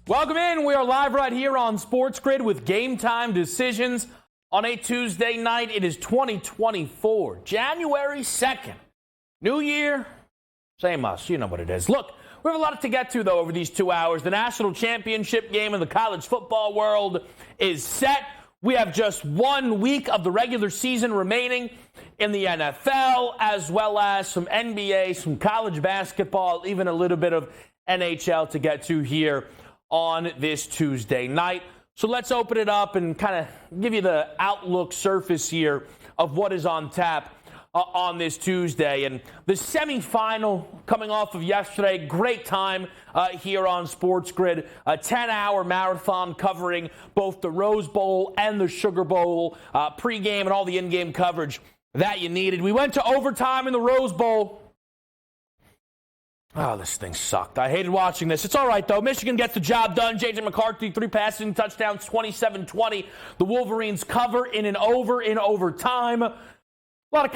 Welcome in. We are live right here on SportsGrid with Game Time decisions on a Tuesday night. It is 2024, January 2nd. New year, same us. You know what it is. Look, we have a lot to get to, though, over these 2 hours. The national championship game in the college football world is set. We have just 1 week of the regular season remaining in the NFL, as well as some NBA, some college basketball, even a little bit of NHL to get to here on this Tuesday night. So let's open it up and kind of give you the outlook surface here of what is on tap on this Tuesday. And the semifinal coming off of yesterday, great time here on SportsGrid. A 10-hour marathon covering both the Rose Bowl and the Sugar Bowl, pregame and all the in-game coverage that you needed. We went to overtime in the Rose Bowl. Oh, this thing sucked. I hated watching this. It's all right, though. Michigan gets the job done. J.J. McCarthy, 3 passing touchdowns, 27-20. The Wolverines cover in overtime. A lot of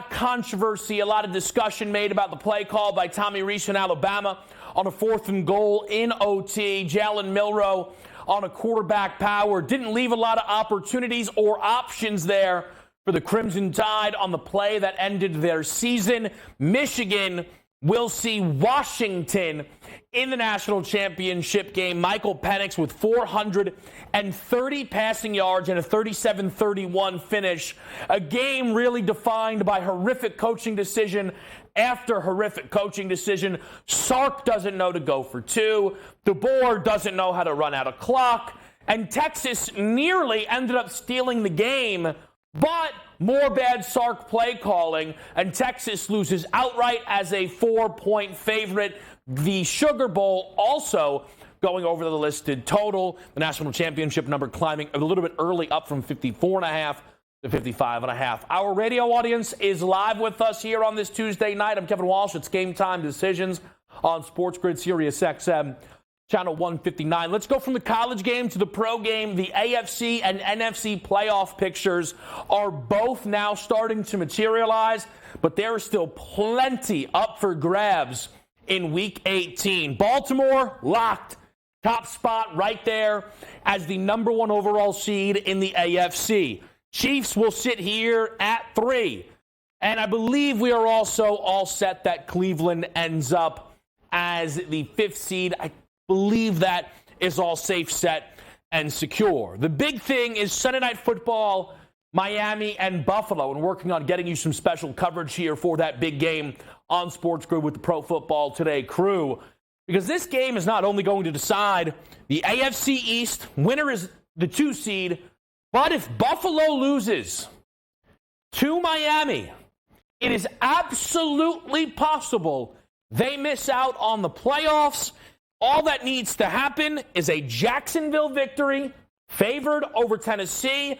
controversy, a lot of discussion made about the play call by Tommy Rees in Alabama on a 4th and goal in OT. Jalen Milroe on a quarterback power. Didn't leave a lot of opportunities or options there for the Crimson Tide on the play that ended their season. Michigan will see Washington in the national championship game. Michael Penix with 430 passing yards and a 37-31 finish. A game really defined by horrific coaching decision after horrific coaching decision. Sark doesn't know to go for 2. DeBoer doesn't know how to run out of clock. And Texas nearly ended up stealing the game, but more bad Sark play calling, and Texas loses outright as a 4-point favorite. The Sugar Bowl also going over the listed total. The national championship number climbing a little bit early, up from 54.5 to 55.5. Our radio audience is live with us here on this Tuesday night. I'm Kevin Walsh. It's Game Time Decisions on SportsGrid Sirius XM. Channel 159. Let's go from the college game to the pro game. The AFC and NFC playoff pictures are both now starting to materialize, but there is still plenty up for grabs in Week 18. Baltimore locked. Top spot right there as the number 1 overall seed in the AFC. Chiefs will sit here at 3. And I believe we are also all set that Cleveland ends up as the 5th seed. I believe that is all safe, set, and secure. The big thing is Sunday Night Football, Miami and Buffalo, and working on getting you some special coverage here for that big game on SportsGrid with the Pro Football Today crew. Because this game is not only going to decide the AFC East, winner is the 2 seed, but if Buffalo loses to Miami, it is absolutely possible they miss out on the playoffs. All that needs to happen is a Jacksonville victory, favored over Tennessee,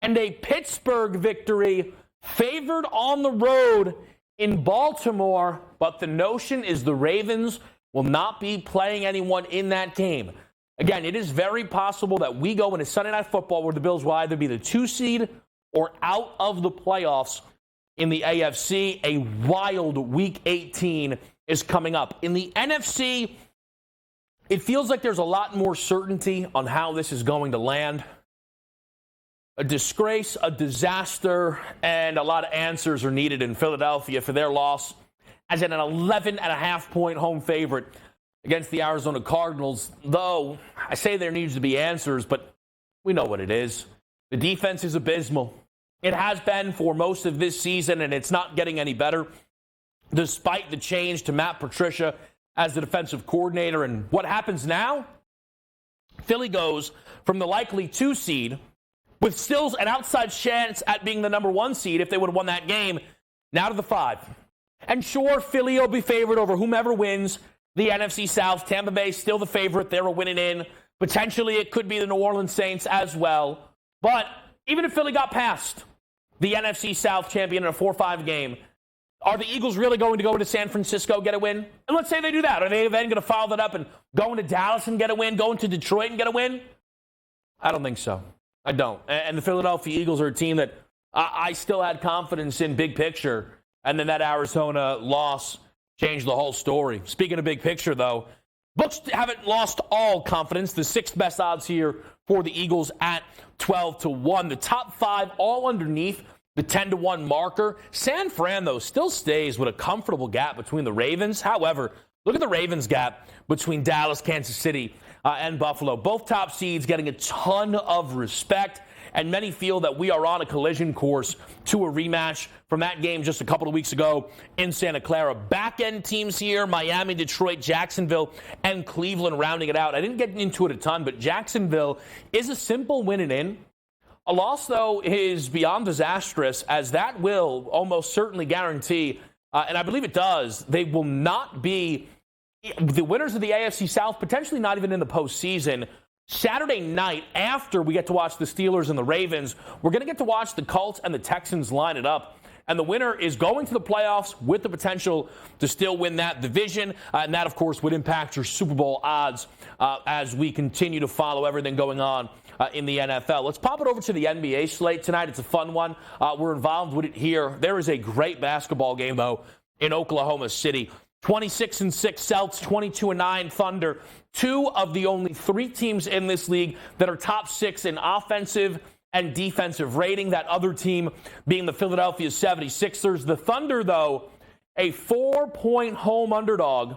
and a Pittsburgh victory, favored on the road in Baltimore. But the notion is the Ravens will not be playing anyone in that game. Again, it is very possible that we go into Sunday Night Football where the Bills will either be the 2 seed or out of the playoffs in the AFC. A wild Week 18 is coming up. In the NFC, it feels like there's a lot more certainty on how this is going to land. A disgrace, a disaster, and a lot of answers are needed in Philadelphia for their loss as an 11.5-point home favorite against the Arizona Cardinals. Though, I say there needs to be answers, but we know what it is. The defense is abysmal. It has been for most of this season, and it's not getting any better, despite the change to Matt Patricia as the defensive coordinator. And what happens now? Philly goes from the likely 2 seed, with still an outside chance at being the number 1 seed if they would have won that game, now to the 5. And sure, Philly will be favored over whomever wins the NFC South. Tampa Bay still the favorite. They're a winning in. Potentially it could be the New Orleans Saints as well. But even if Philly got past the NFC South champion in a 4-5 game. Are the Eagles really going to go into San Francisco, get a win? And let's say they do that. Are they then going to follow that up and go into Dallas and get a win, go into Detroit and get a win? I don't think so. I don't. And the Philadelphia Eagles are a team that I still had confidence in big picture. And then that Arizona loss changed the whole story. Speaking of big picture, though, books haven't lost all confidence. The sixth best odds here for the Eagles at 12-1. The top five all underneath the 10-1 marker. San Fran, though, still stays with a comfortable gap between the Ravens. However, look at the Ravens gap between Dallas, Kansas City, and Buffalo. Both top seeds getting a ton of respect, and many feel that we are on a collision course to a rematch from that game just a couple of weeks ago in Santa Clara. Back-end teams here, Miami, Detroit, Jacksonville, and Cleveland rounding it out. I didn't get into it a ton, but Jacksonville is a simple win and in. A loss, though, is beyond disastrous, as that will almost certainly guarantee, and I believe it does, they will not be the winners of the AFC South, potentially not even in the postseason. Saturday night, after we get to watch the Steelers and the Ravens, we're going to get to watch the Colts and the Texans line it up. And the winner is going to the playoffs with the potential to still win that division. And that, of course, would impact your Super Bowl odds as we continue to follow everything going on in the NFL. Let's pop it over to the NBA slate tonight. It's a fun one. We're involved with it here. There is a great basketball game, though, in Oklahoma City. 26-6 Celtics, 22-9 Thunder. Two of the only three teams in this league that are top six in offensive and defensive rating. That other team being the Philadelphia 76ers. The Thunder, though, a 4-point home underdog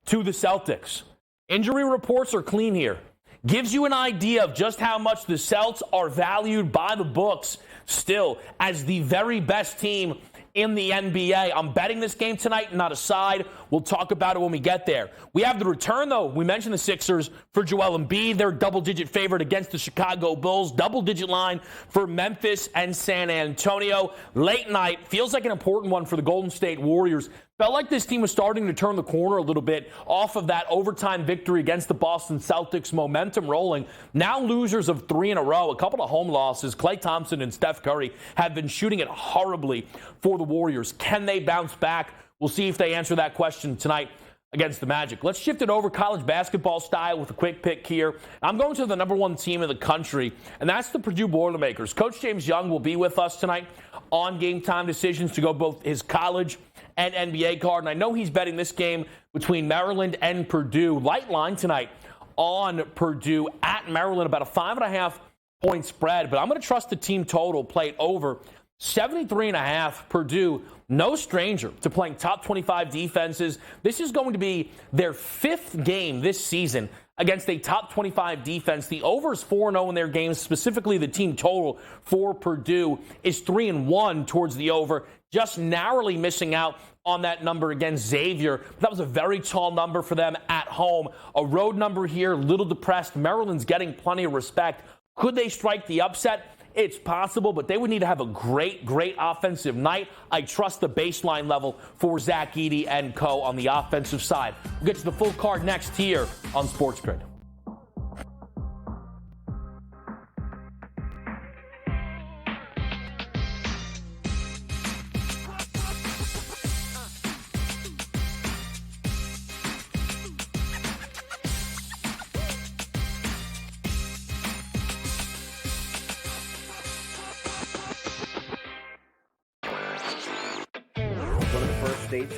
to the Celtics. Injury reports are clean here. Gives you an idea of just how much the Celts are valued by the books still as the very best team in the NBA. I'm betting this game tonight, not a side. We'll talk about it when we get there. We have the return, though. We mentioned the Sixers for Joel Embiid. They're double-digit favorite against the Chicago Bulls. Double-digit line for Memphis and San Antonio. Late night feels like an important one for the Golden State Warriors. Felt like this team was starting to turn the corner a little bit off of that overtime victory against the Boston Celtics. Momentum rolling. Now losers of three in a row. A couple of home losses. Klay Thompson and Steph Curry have been shooting it horribly for the Warriors. Can they bounce back? We'll see if they answer that question tonight against the Magic. Let's shift it over college basketball style with a quick pick here. I'm going to the number one team in the country, and that's the Purdue Boilermakers. Coach James Young will be with us tonight on Game Time Decisions to go both his college and NBA card. And I know he's betting this game between Maryland and Purdue. Light line tonight on Purdue at Maryland, about a 5.5 point spread. But I'm going to trust the team total, play it over 73.5. Purdue, no stranger to playing top 25 defenses. This is going to be their fifth game this season against a top 25 defense. The over is 4-0 in their games. Specifically, the team total for Purdue is 3-1 towards the over. Just narrowly missing out on that number against Xavier. That was a very tall number for them at home. A road number here, little depressed. Maryland's getting plenty of respect. Could they strike the upset? It's possible, but they would need to have a great offensive night. I trust the baseline level for Zach Edey and co. on the offensive side. We'll get to the full card next here on SportsGrid.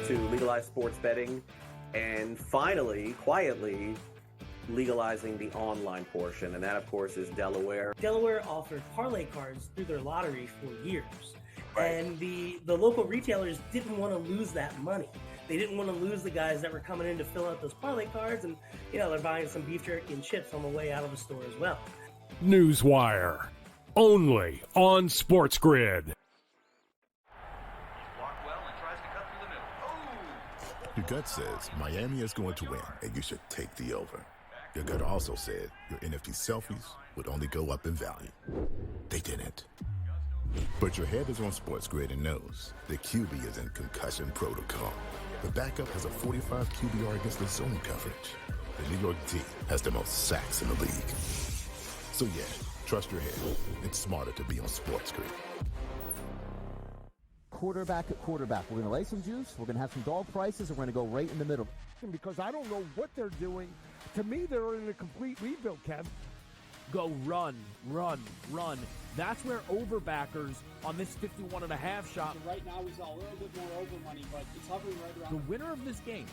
To legalize sports betting and finally, quietly, legalizing the online portion. And that, of course, is Delaware. Delaware offered parlay cards through their lottery for years. Right. And the local retailers didn't want to lose that money. They didn't want to lose the guys that were coming in to fill out those parlay cards. And, they're buying some beef jerky and chips on the way out of the store as well. Newswire. Only on SportsGrid. Your gut says Miami is going to win, and you should take the over. Your gut also said your NFT selfies would only go up in value. They didn't. But your head is on SportsGrid and knows the QB is in concussion protocol. The backup has a 45 QBR against the zone coverage. The New York D has the most sacks in the league. So yeah, trust your head. It's smarter to be on SportsGrid. quarterback at quarterback. We're going to lay some juice. We're going to have some dog prices, and we're going to go right in the middle. Because I don't know what they're doing. To me, they're in a complete rebuild, Kev. Go run. That's where overbackers on this 51.5 shot. Right now we saw a little bit more over money, but it's hovering right around. The winner of this game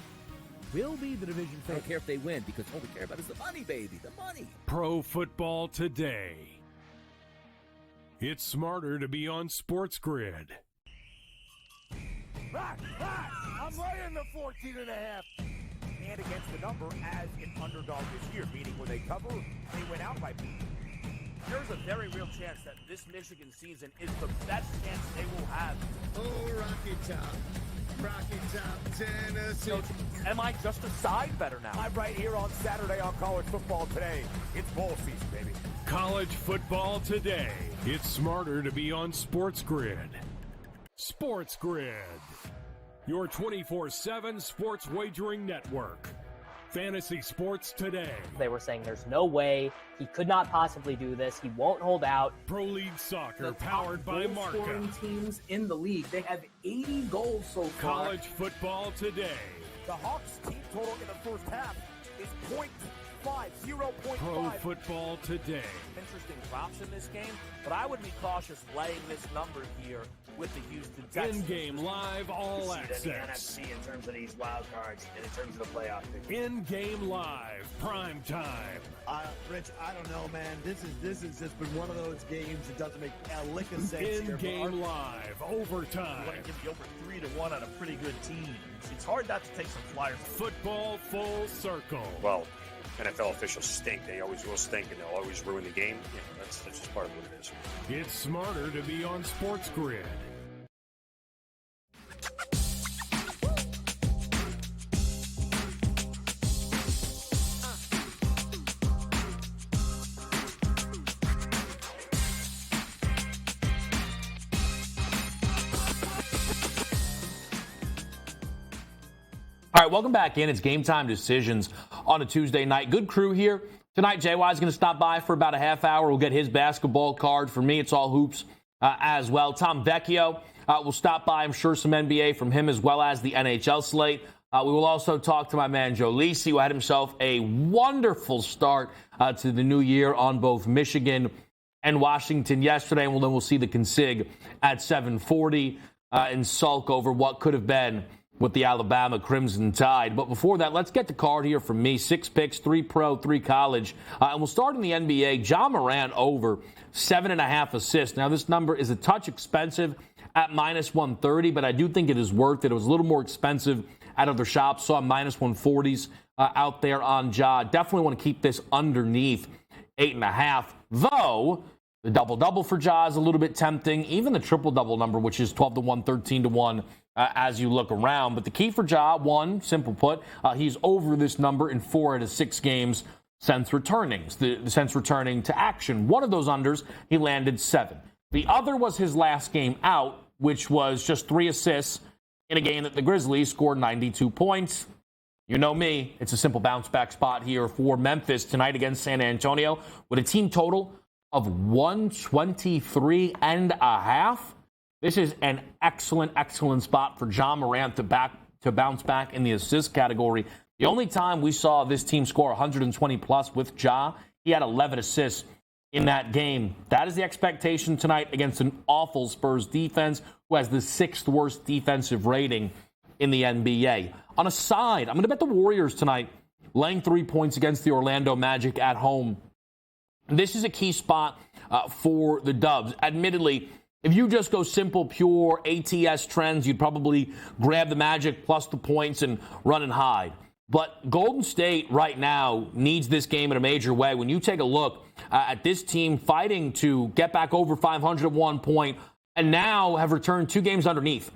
will be the division I don't favorite. care if they win, because all we care about is the money, baby, the money. Pro Football Today. It's smarter to be on SportsGrid. I'm laying the 14.5. And against the number as an underdog this year, meaning when they cover, they went out by beat. There's a very real chance that this Michigan season is the best chance they will have. Oh, Rocky Top, Tennessee. So, am I just a side better now? I'm right here on Saturday on College Football Today. It's bowl season, baby. College Football Today. It's smarter to be on SportsGrid. SportsGrid, your 24/7 sports wagering network. Fantasy Sports Today. They were saying there's no way he could not possibly do this. He won't hold out. Pro League Soccer, powered by Marca. Scoring teams in the league. They have 80 goals so far. College Football Today. The Hawks team total in the first half is 0.5. Pro Football Today. Interesting props in this game, but I would be cautious laying this number here with the Houston Texans. In-game live all access. In terms of these wild cards and in terms of the playoff picture. In-game live, prime time. Rich, I don't know, man. This has just been one of those games that doesn't make a lick of sense. In-game live, overtime. You want to give you over 3-1 on a pretty good team. It's hard not to take some flyers. Football full circle. Well, NFL officials stink. They always will stink, and they'll always ruin the game. You know, that's just part of what it is. It's smarter to be on SportsGrid. All right, welcome back in. It's Game Time Decisions on a Tuesday night. Good crew here. Tonight, JY is going to stop by for about a half hour. We'll get his basketball card. For me, it's all hoops as well. Tom Vecchio will stop by. I'm sure some NBA from him as well as the NHL slate. We will also talk to my man Joe Lisi, who had himself a wonderful start to the new year on both Michigan and Washington yesterday. And then we'll see the consig at 7:40 and sulk over what could have been with the Alabama Crimson Tide. But before that, let's get the card here from me. 6 picks, 3 pro, 3 college. And we'll start in the NBA. Ja Morant over 7.5 assists. Now, this number is a touch expensive at -130, but I do think it is worth it. It was a little more expensive at other shops. Saw -140s out there on Ja. Definitely want to keep this underneath 8.5. Though, the double-double for Ja is a little bit tempting. Even the triple-double number, which is 12-1, 13-1, as you look around. But the key for Ja, one, simple put, he's over this number in 4 out of 6 games since returning to action. One of those unders, he landed 7. The other was his last game out, which was just 3 assists in a game that the Grizzlies scored 92 points. You know me, it's a simple bounce-back spot here for Memphis tonight against San Antonio with a team total of 123.5. This is an excellent spot for Ja Morant to bounce back in the assist category. The only time we saw this team score 120 plus with Ja, he had 11 assists in that game. That is the expectation tonight against an awful Spurs defense who has the 6th worst defensive rating in the NBA. On a side, I'm going to bet the Warriors tonight, laying 3 points against the Orlando Magic at home. This is a key spot for the Dubs. Admittedly, if you just go simple, pure ATS trends, you'd probably grab the Magic plus the points and run and hide. But Golden State right now needs this game in a major way. When you take a look at this team fighting to get back over 500 at one point and now have returned 2 games underneath.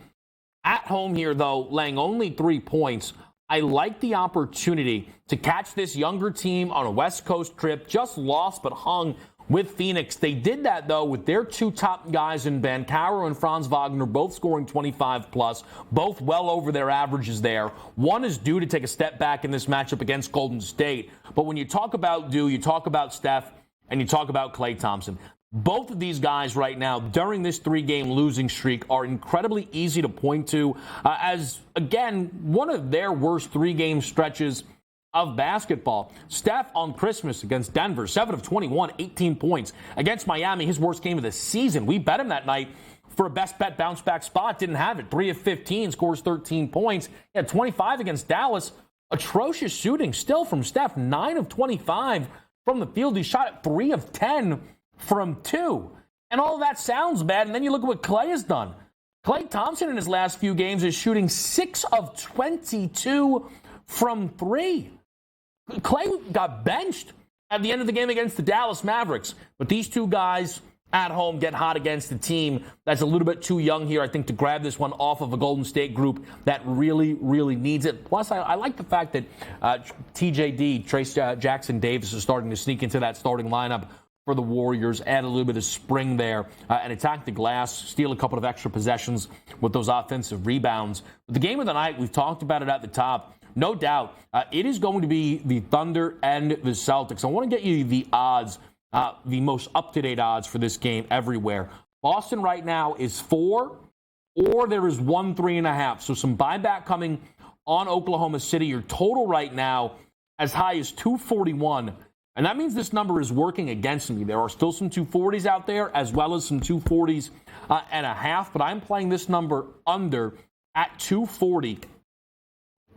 At home here, though, laying only 3 points, I like the opportunity to catch this younger team on a West Coast trip, just lost but hung with Phoenix. They did that, though, with their 2 top guys in Bancaro and Franz Wagner, both scoring 25 plus, both well over their averages there. One is due to take a step back in this matchup against Golden State. But when you talk about Due, you talk about Steph, and you talk about Klay Thompson. Both of these guys right now, during this 3-game losing streak, are incredibly easy to point to as, again, one of their worst 3-game stretches of basketball. Steph on Christmas against Denver, 7 of 21, 18 points. Against Miami, his worst game of the season. We bet him that night for a best bet bounce back spot. Didn't have it. 3 of 15, scores 13 points. He had 25 against Dallas. Atrocious shooting still from Steph. 9 of 25 from the field. He shot at 3 of 10 from 2. And all of that sounds bad. And then you look at what Klay has done. Klay Thompson in his last few games is shooting 6 of 22 from 3. Klay got benched at the end of the game against the Dallas Mavericks. But these two guys at home get hot against a team that's a little bit too young here, I think, to grab this one off of a Golden State group that really, really needs it. Plus, I like the fact that TJD, Trace Jackson Davis, is starting to sneak into that starting lineup for the Warriors, add a little bit of spring there, and attack the glass, steal a couple of extra possessions with those offensive rebounds. But the game of the night, we've talked about it at the top. No doubt, it is going to be the Thunder and the Celtics. I want to get you the odds, the most up-to-date odds for this game everywhere. Boston right now is 4, or there is 1 3.5. So some buyback coming on Oklahoma City. Your total right now as high as 241. And that means this number is working against me. There are still some 240s out there, as well as some 240s and a half. But I'm playing this number under at 240.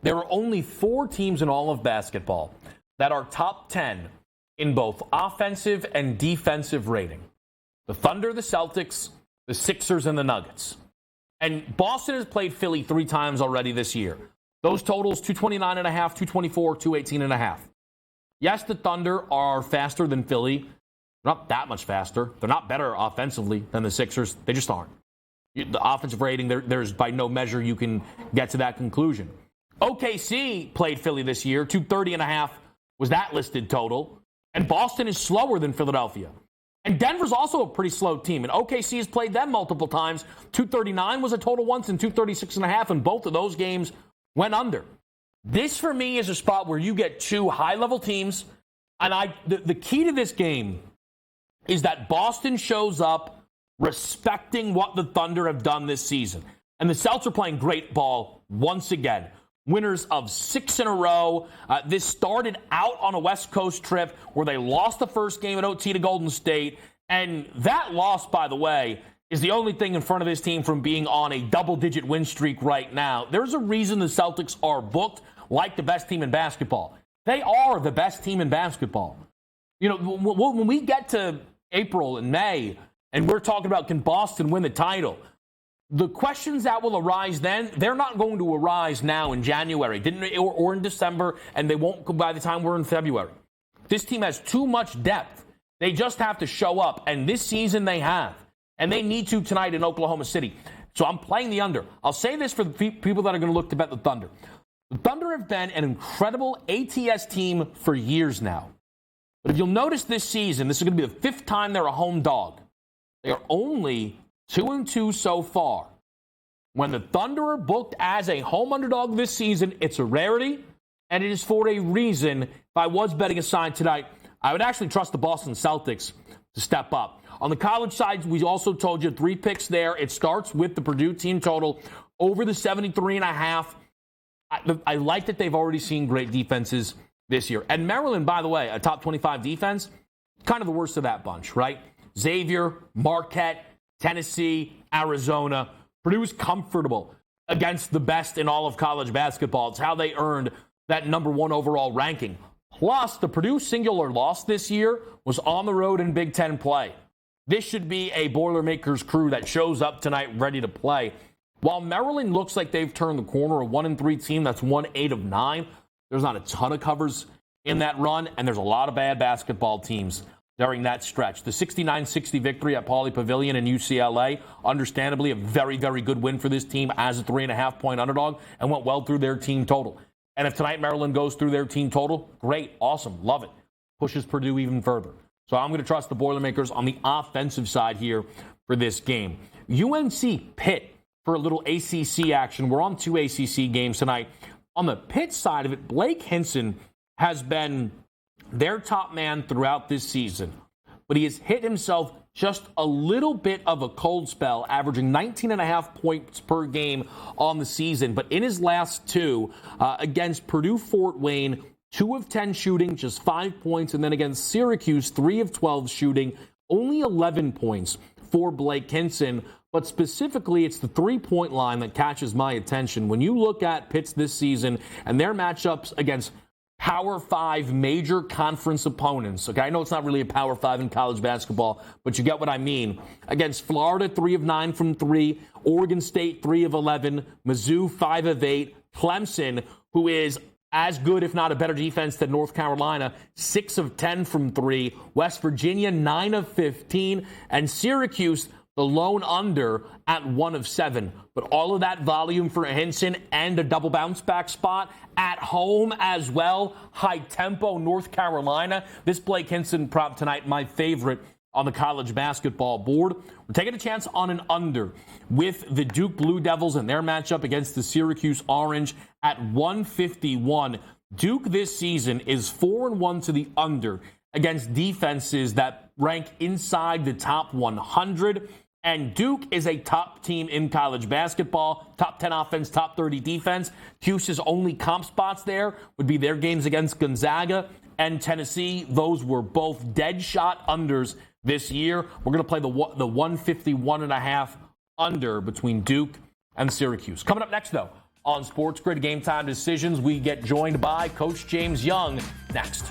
There are only 4 teams in all of basketball that are top 10 in both offensive and defensive rating. The Thunder, the Celtics, the Sixers, and the Nuggets. And Boston has played Philly 3 times already this year. Those totals, 229.5, 224, 218.5. Yes, the Thunder are faster than Philly. They're not that much faster. They're not better offensively than the Sixers. They just aren't. The offensive rating, there's by no measure you can get to that conclusion. OKC played Philly this year. 230.5 was that listed total. And Boston is slower than Philadelphia. And Denver's also a pretty slow team. And OKC has played them multiple times. 239 was a total once and 236.5. And both of those games went under. This, for me, is a spot where you get 2 high-level teams. And the key to this game is that Boston shows up respecting what the Thunder have done this season. And the Celtics are playing great ball once again. Winners of 6 in a row. This started out on a West Coast trip where they lost the first game at OT to Golden State. And that loss, by the way, is the only thing in front of this team from being on a double-digit win streak right now. There's a reason the Celtics are booked like the best team in basketball. They are the best team in basketball. You know, when we get to April and May and we're talking about can Boston win the title, the questions that will arise then, they're not going to arise now in January or in December, and they won't by the time we're in February. This team has too much depth. They just have to show up, and this season they have. And they need to tonight in Oklahoma City. So I'm playing the under. I'll say this for the people that are going to look to bet the Thunder. The Thunder have been an incredible ATS team for years now. But if you'll notice this season, this is going to be the 5th time they're a home dog. They are only 2-2 so far. When the Thunder are booked as a home underdog this season, it's a rarity, and it is for a reason. If I was betting a side tonight, I would actually trust the Boston Celtics to step up. On the college side, we also told you 3 picks there. It starts with the Purdue team total over the 73.5. I like that they've already seen great defenses this year. And Maryland, by the way, a top 25 defense, kind of the worst of that bunch, right? Xavier, Marquette, Tennessee, Arizona. Purdue's comfortable against the best in all of college basketball. It's how they earned that number 1 overall ranking. Plus, the Purdue singular loss this year was on the road in Big Ten play. This should be a Boilermakers crew that shows up tonight ready to play. While Maryland looks like they've turned the corner, a 1-3 team that's won 8 of 9, there's not a ton of covers in that run, and there's a lot of bad basketball teams during that stretch. The 69-60 victory at Pauley Pavilion in UCLA, understandably a very, very good win for this team as a 3.5-point underdog and went well through their team total. And if tonight Maryland goes through their team total, great, awesome, love it. Pushes Purdue even further. So I'm going to trust the Boilermakers on the offensive side here for this game. UNC Pitt for a little ACC action. We're on 2 ACC games tonight. On the Pitt side of it, Blake Hinson has been their top man throughout this season, but he has hit himself just a little bit of a cold spell, averaging 19.5 points per game on the season. But in his last two, against Purdue Fort Wayne, 2 of 10 shooting, just 5 points. And then against Syracuse, 3 of 12 shooting, only 11 points for Blake Hinson. But specifically, it's the three-point line that catches my attention. When you look at Pitt's this season and their matchups against Power 5 major conference opponents. Okay, I know it's not really a Power 5 in college basketball, but you get what I mean. Against Florida, 3 of 9 from 3. Oregon State, 3 of 11. Mizzou, 5 of 8. Clemson, who is as good, if not a better defense than North Carolina, 6 of 10 from 3. West Virginia, 9 of 15. And Syracuse, the lone under at 1 of 7. But all of that volume for Hinson and a double bounce back spot at home as well. High tempo North Carolina. This Blake Hinson prop tonight, my favorite on the college basketball board. We're taking a chance on an under with the Duke Blue Devils and their matchup against the Syracuse Orange at 151. Duke this season is 4-1 to the under against defenses that rank inside the top 100. And Duke is a top team in college basketball, top 10 offense, top 30 defense. Hugh's only comp spots there would be their games against Gonzaga and Tennessee. Those were both dead shot unders this year. We're going to play the 151.5 under between Duke and Syracuse. Coming up next, though, on SportsGrid Game Time Decisions, we get joined by Coach James Young next.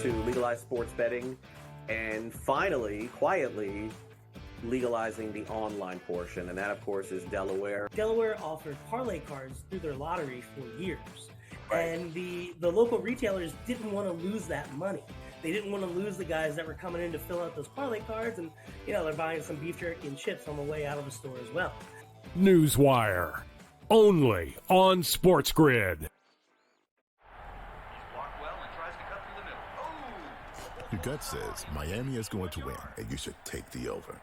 To legalize sports betting and finally, quietly, legalizing the online portion. And that, of course, is Delaware. Delaware offered parlay cards through their lottery for years. And the local retailers didn't want to lose that money. They didn't want to lose the guys that were coming in to fill out those parlay cards. And, they're buying some beef jerky and chips on the way out of the store as well. Newswire. Only on SportsGrid. Your gut says Miami is going to win, and you should take the over.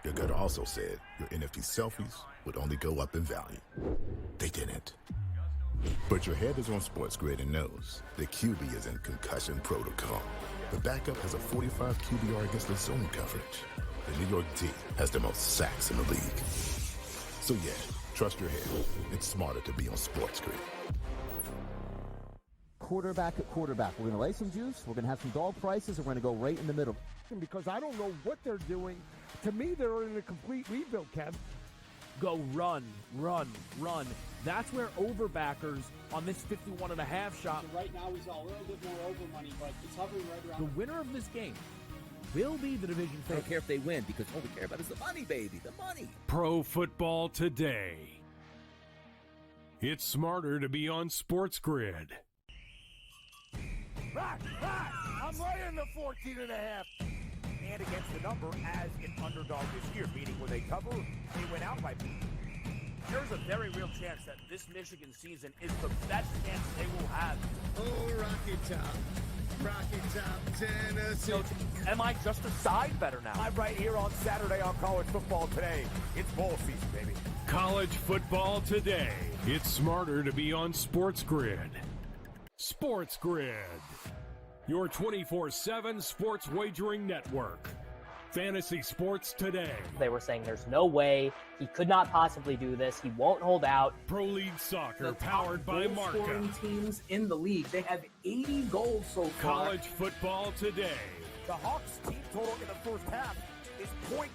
Your gut also said your NFT selfies would only go up in value. They didn't. But your head is on SportsGrid and knows the QB is in concussion protocol. The backup has a 45 QBR against the zone coverage. The New York D has the most sacks in the league. So yeah, trust your head. It's smarter to be on SportsGrid. Quarterback at quarterback. We're going to lay some juice. We're going to have some dog prices, and we're going to go right in the middle. Because I don't know what they're doing. To me, they're in a complete rebuild, Kev. Go run, run, run. That's where overbackers on this 51.5 shot. So right now we saw a little bit more over money, but it's hovering right around. The winner of this game will be the division favorite. I don't care if they win, because all we care about is the money, baby, the money. Pro Football Today. It's smarter to be on SportsGrid. I'm laying the 14.5. And against the number as an underdog this year, meaning when they cover, they went out by. There's a very real chance that this Michigan season is the best chance they will have. Oh, Rocky Top, Tennessee. So, am I just a side better now? I'm right here on Saturday on College Football Today. It's bowl season, baby. College Football Today. It's smarter to be on SportsGrid. SportsGrid, your 24/7 sports wagering network. Fantasy Sports Today. They were saying there's no way he could not possibly do this. He won't hold out. Pro League Soccer, powered by Marca. Scoring teams in the league. They have 80 goals so far. College Football Today. The Hawks team total in the first half is 0.5.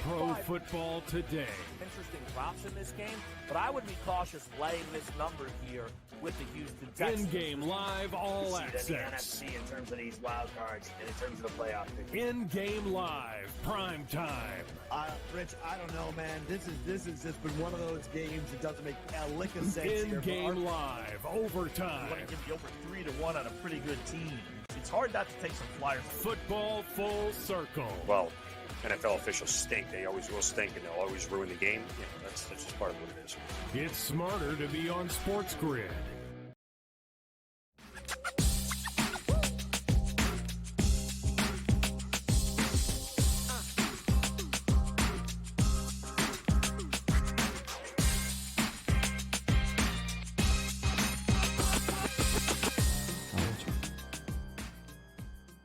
Pro Football Today. Interesting props in this game, but I would be cautious laying this number here with the Houston Texans. In-game live, all access. In the NFC in terms of these wild cards and in terms of the playoff picture. In-game live, prime time. Rich, I don't know, man. This has just been one of those games that doesn't make a lick of sense. In-game live, overtime. You want to give the over 3-1 on a pretty good team. It's hard not to take some flyers. Football full circle. Well, NFL officials stink. They always will stink, and they'll always ruin the game. That's just part of what it is. It's smarter to be on SportsGrid.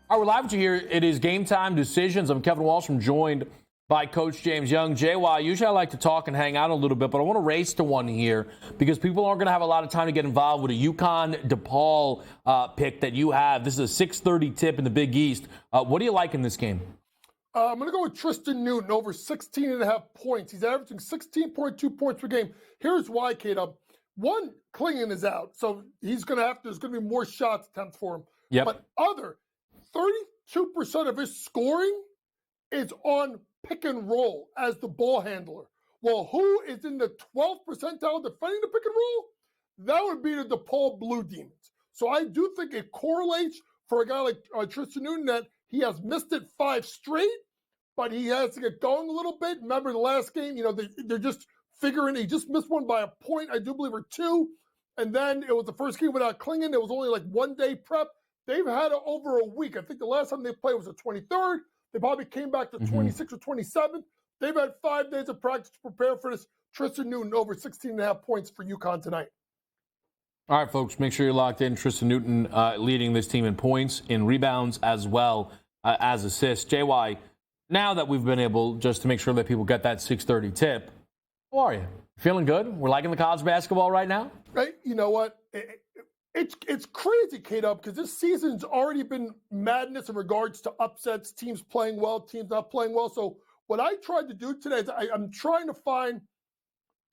All right, we're live with you here. It is Game Time Decisions. I'm Kevin Walsh. I'm joined by Coach James Young. JY, usually I like to talk and hang out a little bit, but I want to race to one here because people aren't going to have a lot of time to get involved with a UConn DePaul pick that you have. This is a 6:30 tip in the Big East. What do you like in this game? I'm going to go with Tristan Newton over 16.5 points. He's averaging 16.2 points per game. Here's why, Kate. One, Klingon is out, so there's going to be more shots attempts for him. Yep. But 32% of his scoring is on pick and roll as the ball handler. Well, who is in the 12th percentile defending the pick and roll? That would be the DePaul Blue Demons. So I do think it correlates for a guy like Tristan Newton that he has missed it 5 straight, but he has to get going a little bit. Remember the last game, they're just figuring he just missed one by a point, I do believe, or 2. And then it was the first game without Klingon. There was only like 1 day prep. They've had it over a week. I think the last time they played was the 23rd. They probably came back the 26th or 27th. They've had 5 days of practice to prepare for this. Tristan Newton over 16.5 points for UConn tonight. All right, folks, make sure you're locked in. Tristan Newton leading this team in points, in rebounds, as well as assists. JY, now that we've been able just to make sure that people get that 6:30 tip, how are you? Feeling good? We're liking the college basketball right now? Right. You know what? It's crazy, K-Dub, because this season's already been madness in regards to upsets, teams playing well, teams not playing well. So what I tried to do today is I'm trying to find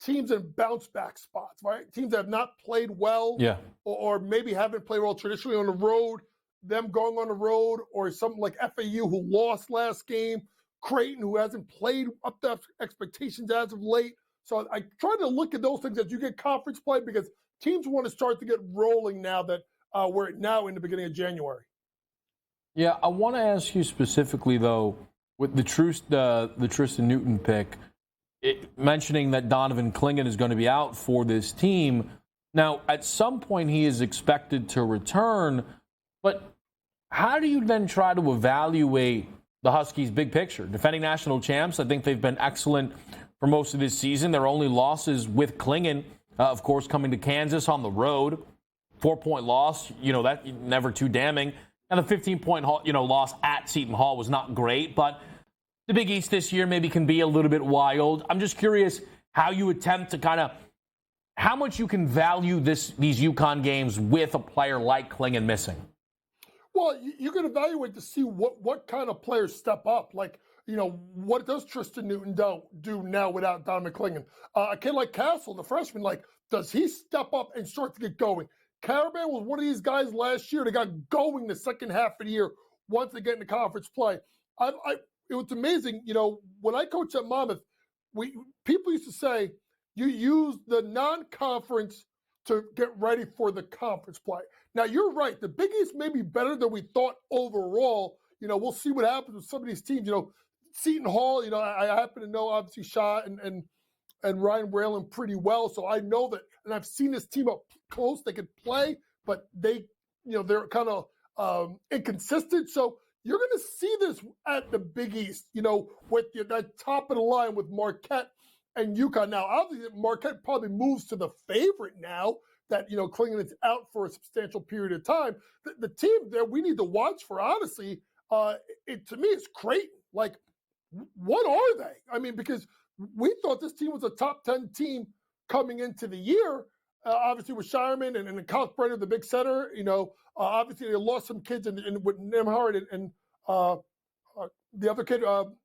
teams in bounce back spots, right? Teams that have not played well, or maybe haven't played well traditionally on the road, them going on the road, or something like FAU who lost last game, Creighton who hasn't played up to expectations as of late. So I try to look at those things as you get conference play because teams want to start to get rolling now that we're now in the beginning of January. Yeah, I want to ask you specifically, though, with the Tristan Newton pick, mentioning that Donovan Klingon is going to be out for this team. Now, at some point, he is expected to return, but how do you then try to evaluate the Huskies' big picture? Defending national champs, I think they've been excellent for most of this season. Their only losses with Klingon, of course, coming to Kansas on the road, 4-point loss, that never too damning. And the 15-point, loss at Seton Hall was not great, but the Big East this year maybe can be a little bit wild. I'm just curious how you attempt to how much you can value these UConn games with a player like Klingon missing. Well, you can evaluate to see what kind of players step up. Like, what does Tristan Newton do now without Donovan Klingon? A kid like Castle, the freshman, does he step up and start to get going? Caravan was one of these guys last year that got going the second half of the year once they get into conference play. It was amazing. When I coached at Monmouth, people used to say you use the non-conference to get ready for the conference play. Now, you're right. The Big East may be better than we thought overall. We'll see what happens with some of these teams. Seton Hall, I happen to know, obviously, Shaw and Ryan Whalen pretty well. So I know that, and I've seen this team up close. They can play, but they're kind of inconsistent. So you're going to see this at the Big East, with that top of the line with Marquette and UConn. Now, obviously, Marquette probably moves to the favorite now that, Klingon is out for a substantial period of time. The team that we need to watch for, honestly, to me, it's Creighton. What are they? I mean, because we thought this team was a top 10 team coming into the year, obviously with Shireman and Kalkbrenner, the big center. Obviously they lost some kids with Nemhard and the other kid on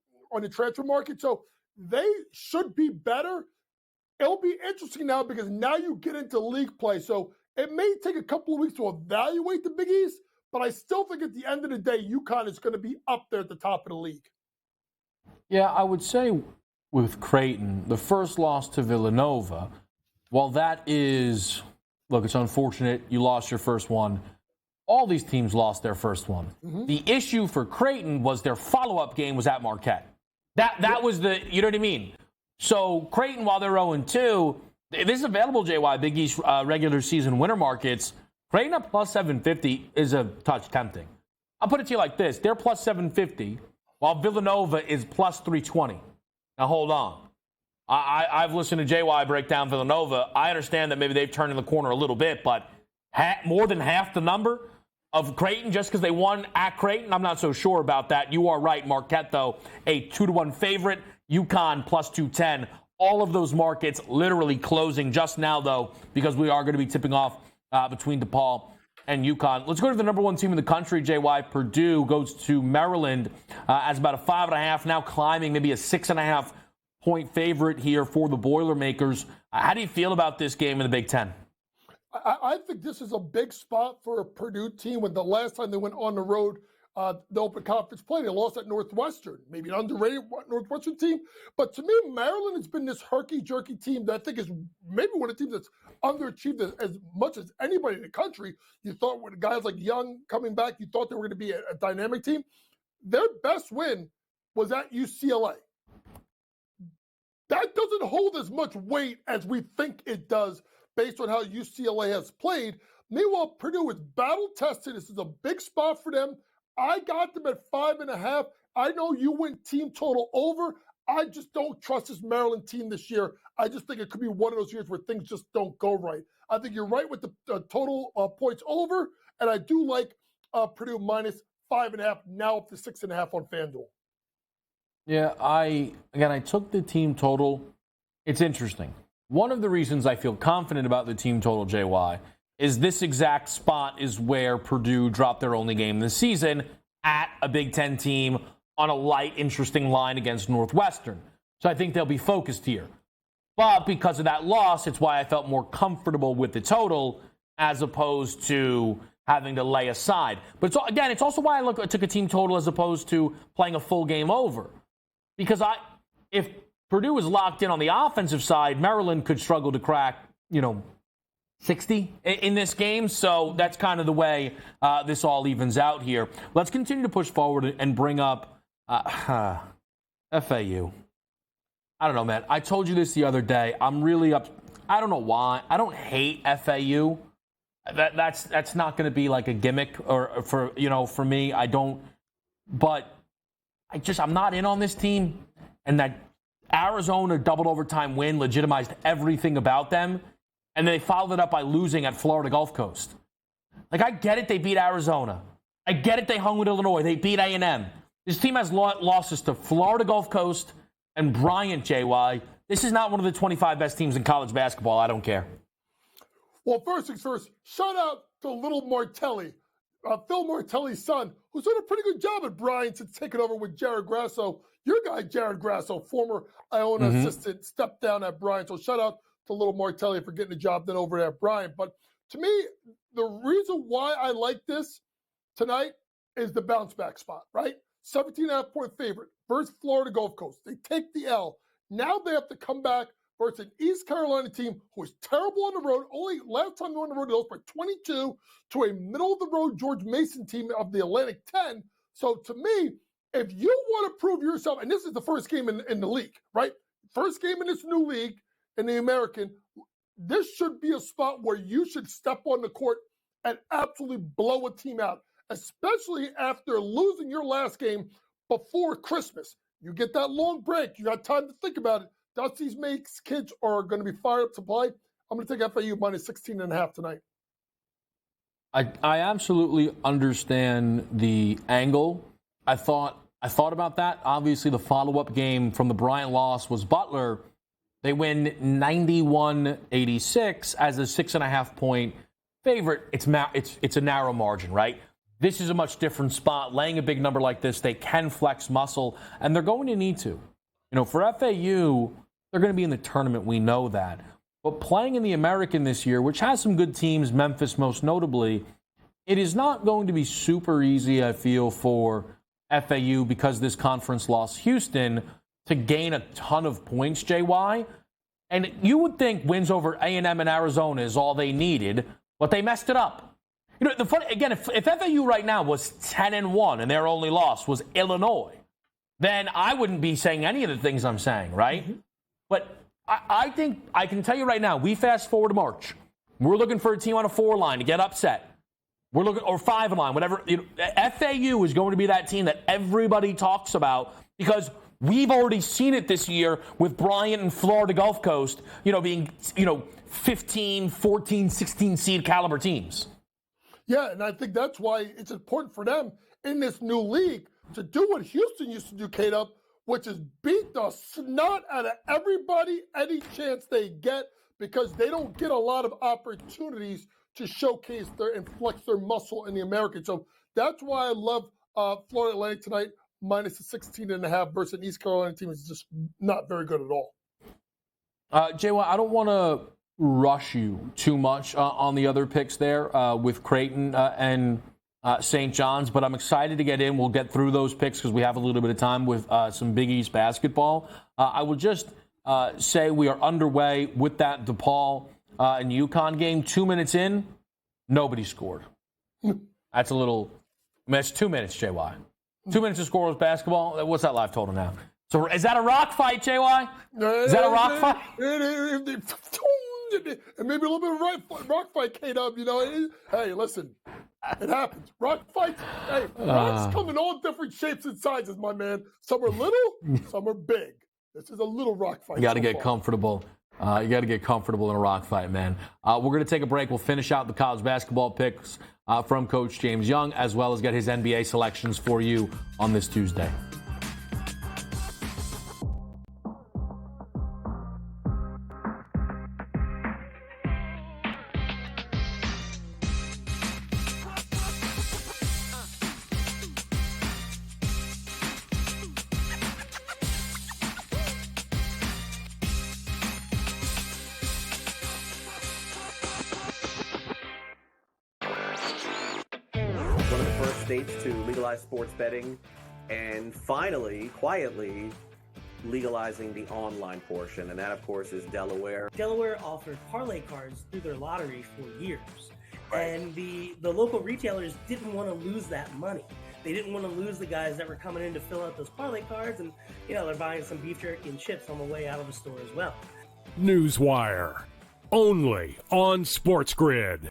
the transfer market. So they should be better. It'll be interesting now because now you get into league play. So it may take a couple of weeks to evaluate the Big East, but I still think at the end of the day, UConn is going to be up there at the top of the league. Yeah, I would say with Creighton, the first loss to Villanova, while that is, it's unfortunate you lost your first one. All these teams lost their first one. Mm-hmm. The issue for Creighton was their follow-up game was at Marquette. That was the, you know what I mean? So Creighton, while they're 0-2, this is available, JY, Big East regular season winner markets. Creighton at plus 750 is a touch tempting. I'll put it to you like this. They're plus 750, while Villanova is plus 320. Now, hold on. I've listened to JY break down Villanova. I understand that maybe they've turned in the corner a little bit, but more than half the number of Creighton just because they won at Creighton, I'm not so sure about that. You are right, Marquette, though, a 2-1 favorite. UConn plus 210. All of those markets literally closing just now, though, because we are going to be tipping off between DePaul and UConn. Let's go to the number one team in the country, JY. Purdue goes to Maryland as about a 5.5, now climbing maybe a 6.5 point favorite here for the Boilermakers. How do you feel about this game in the Big Ten? I think this is a big spot for a Purdue team. When the last time they went on the road, the Open Conference play, they lost at Northwestern. Maybe an underrated Northwestern team. But to me, Maryland has been this herky-jerky team that I think is maybe one of the teams that's underachieved as much as anybody in the country. You thought with guys like Young coming back, you thought they were going to be a dynamic team. Their best win was at UCLA. That doesn't hold as much weight as we think it does based on how UCLA has played. Meanwhile, Purdue is battle-tested. This is a big spot for them. I got them at 5.5. I know you went team total over. I just don't trust this Maryland team this year. I just think it could be one of those years where things just don't go right. I think you're right with the total points over, and I do like Purdue minus 5.5, now up to 6.5 on FanDuel. Yeah, I took the team total. It's interesting. One of the reasons I feel confident about the team total, JY, is this exact spot is where Purdue dropped their only game this season at a Big Ten team on a light, interesting line against Northwestern. So I think they'll be focused here. But because of that loss, it's why I felt more comfortable with the total as opposed to having to lay aside. But it's also why I took a team total as opposed to playing a full game over. Because if Purdue was locked in on the offensive side, Maryland could struggle to crack, 60 in this game. So that's kind of the way this all evens out here. Let's continue to push forward and bring up FAU. I don't know, man. I told you this the other day. I'm really up. I don't know why. I don't hate FAU. That's not going to be like a gimmick or for me. I don't. But I'm not in on this team. And that Arizona double overtime win legitimized everything about them. And they followed it up by losing at Florida Gulf Coast. Like, I get it, they beat Arizona. I get it, they hung with Illinois. They beat A&M. This team has losses to Florida Gulf Coast and Bryant, JY. This is not one of the 25 best teams in college basketball. I don't care. Well, first things first, shout out to little Martelli, Phil Martelli's son, who's done a pretty good job at Bryant since taking over with Jared Grasso. Your guy, Jared Grasso, former Iona assistant, stepped down at Bryant. So shout out to little Martelli for getting the job done over at Bryant. But to me, the reason why I like this tonight is the bounce back spot, right? 17.5 point favorite versus Florida Gulf Coast. They take the L. Now they have to come back versus an East Carolina team who was terrible on the road. Only last time they were on the road, they lost by 22 to a middle-of-the-road George Mason team of the Atlantic 10. So to me, if you want to prove yourself, and this is the first game in the league, right? First game in this new league, in the American, this should be a spot where you should step on the court and absolutely blow a team out, especially after losing your last game before Christmas. You get that long break. You got time to think about it. Dusty's Makes kids are going to be fired up to play. I'm going to take FAU minus 16.5 tonight. I absolutely understand the angle. I thought about that. Obviously, the follow-up game from the Bryant loss was Butler. They win 91-86 as a 6.5 point favorite. It's a narrow margin, right? This is a much different spot. Laying a big number like this, they can flex muscle, and they're going to need to. For FAU, they're going to be in the tournament. We know that. But playing in the American this year, which has some good teams, Memphis most notably, it is not going to be super easy, I feel, for FAU because this conference lost Houston to gain a ton of points, JY. And you would think wins over A&M and Arizona is all they needed, but they messed it up. The funny, again, if FAU right now was 10-1 and their only loss was Illinois, then I wouldn't be saying any of the things I'm saying, right? Mm-hmm. But I think I can tell you right now, we fast forward to March. We're looking for a team on a 4 line to get upset. We're looking, or 5 line, whatever. FAU is going to be that team that everybody talks about because we've already seen it this year with Bryant and Florida Gulf Coast, being, 15, 14, 16 seed caliber teams. Yeah, and I think that's why it's important for them in this new league to do what Houston used to do, K-Dub, which is beat the snot out of everybody any chance they get because they don't get a lot of opportunities to showcase and flex their muscle in the American. So that's why I love Florida Atlantic tonight, minus the 16.5 versus an East Carolina team is just not very good at all. JY, I don't want to rush you too much on the other picks there with Creighton and St. John's, but I'm excited to get in. We'll get through those picks because we have a little bit of time with some Big East basketball. I will just say we are underway with that DePaul and UConn game. 2 minutes in, nobody scored. That's a little, that's 2 minutes, JY. 2 minutes to scoreless basketball. What's that live total now? So is that a rock fight, JY? Is that a rock fight? And maybe a little bit of rock fight, K-Dub, Hey, listen, it happens. Rock fights, hey, rocks come in all different shapes and sizes, my man. Some are little, some are big. This is a little rock fight. You got to get comfortable. You got to get comfortable in a rock fight, man. We're going to take a break. We'll finish out the college basketball picks from Coach James Young, as well as get his NBA selections for you on this Tuesday. States to legalize sports betting and finally, quietly, legalizing the online portion. And that, of course, is Delaware. Delaware offered parlay cards through their lottery for years. Right. And the local retailers didn't want to lose that money. They didn't want to lose the guys that were coming in to fill out those parlay cards. And, they're buying some beef jerky and chips on the way out of the store as well. Newswire. Only on SportsGrid.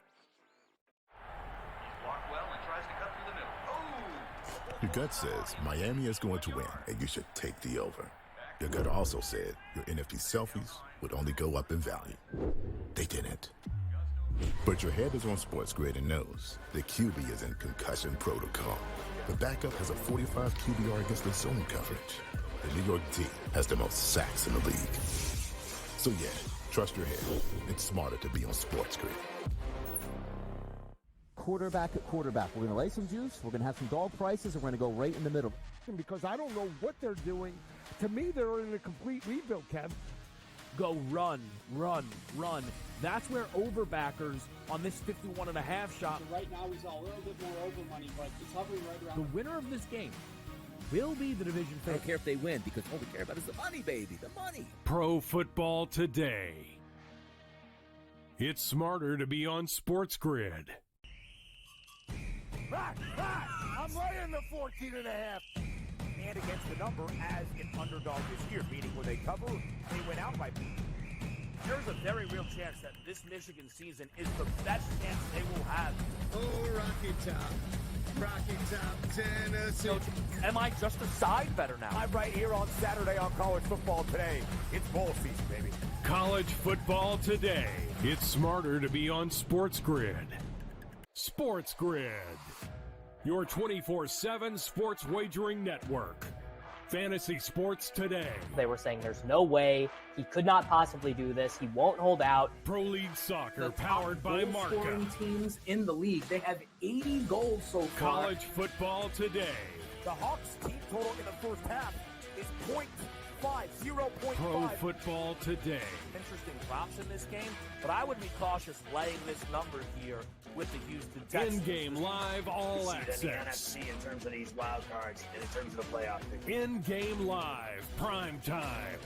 Your gut says Miami is going to win, and you should take the over. Your gut also said your NFT selfies would only go up in value. They didn't. But your head is on SportsGrid and knows the QB is in concussion protocol. The backup has a 45 QBR against the zone coverage. The New York D has the most sacks in the league. So yeah, trust your head. It's smarter to be on SportsGrid. Quarterback at quarterback. We're going to lay some juice. We're going to have some dog prices, and we're going to go right in the middle. Because I don't know what they're doing. To me, they're in a complete rebuild, Kev. Go run, run, run. That's where overbackers on this 51.5 shot. So right now, we saw a little bit more over money, but it's hovering right around. The winner of this game will be the division favorite. I don't care if they win because all we care about is the money, baby, the money. Pro football today. It's smarter to be on SportsGrid. I'm laying the 14.5. And against the number as an underdog this year, meaning when they cover, they went out by. There's a very real chance that this Michigan season is the best chance they will have. Oh, Rocky Top, Tennessee. So, am I just a side better now? I'm right here on Saturday on College Football Today. It's bowl season, baby. College football today. It's smarter to be on SportsGrid. SportsGrid, your 24/7 sports wagering network. Fantasy sports today. They were saying there's no way he could not possibly do this. He won't hold out. Pro League Soccer powered by Marca. Scoring teams in the league. They have 80 goals so far. College football today. The Hawks team total in the first half is 0.5. Pro Football Today. Interesting props in this game, but I would be cautious laying this number here with the Houston Texans. In-game live all access. The NFC in terms of these wild cards and in terms of the playoff picture. In-game live, prime time.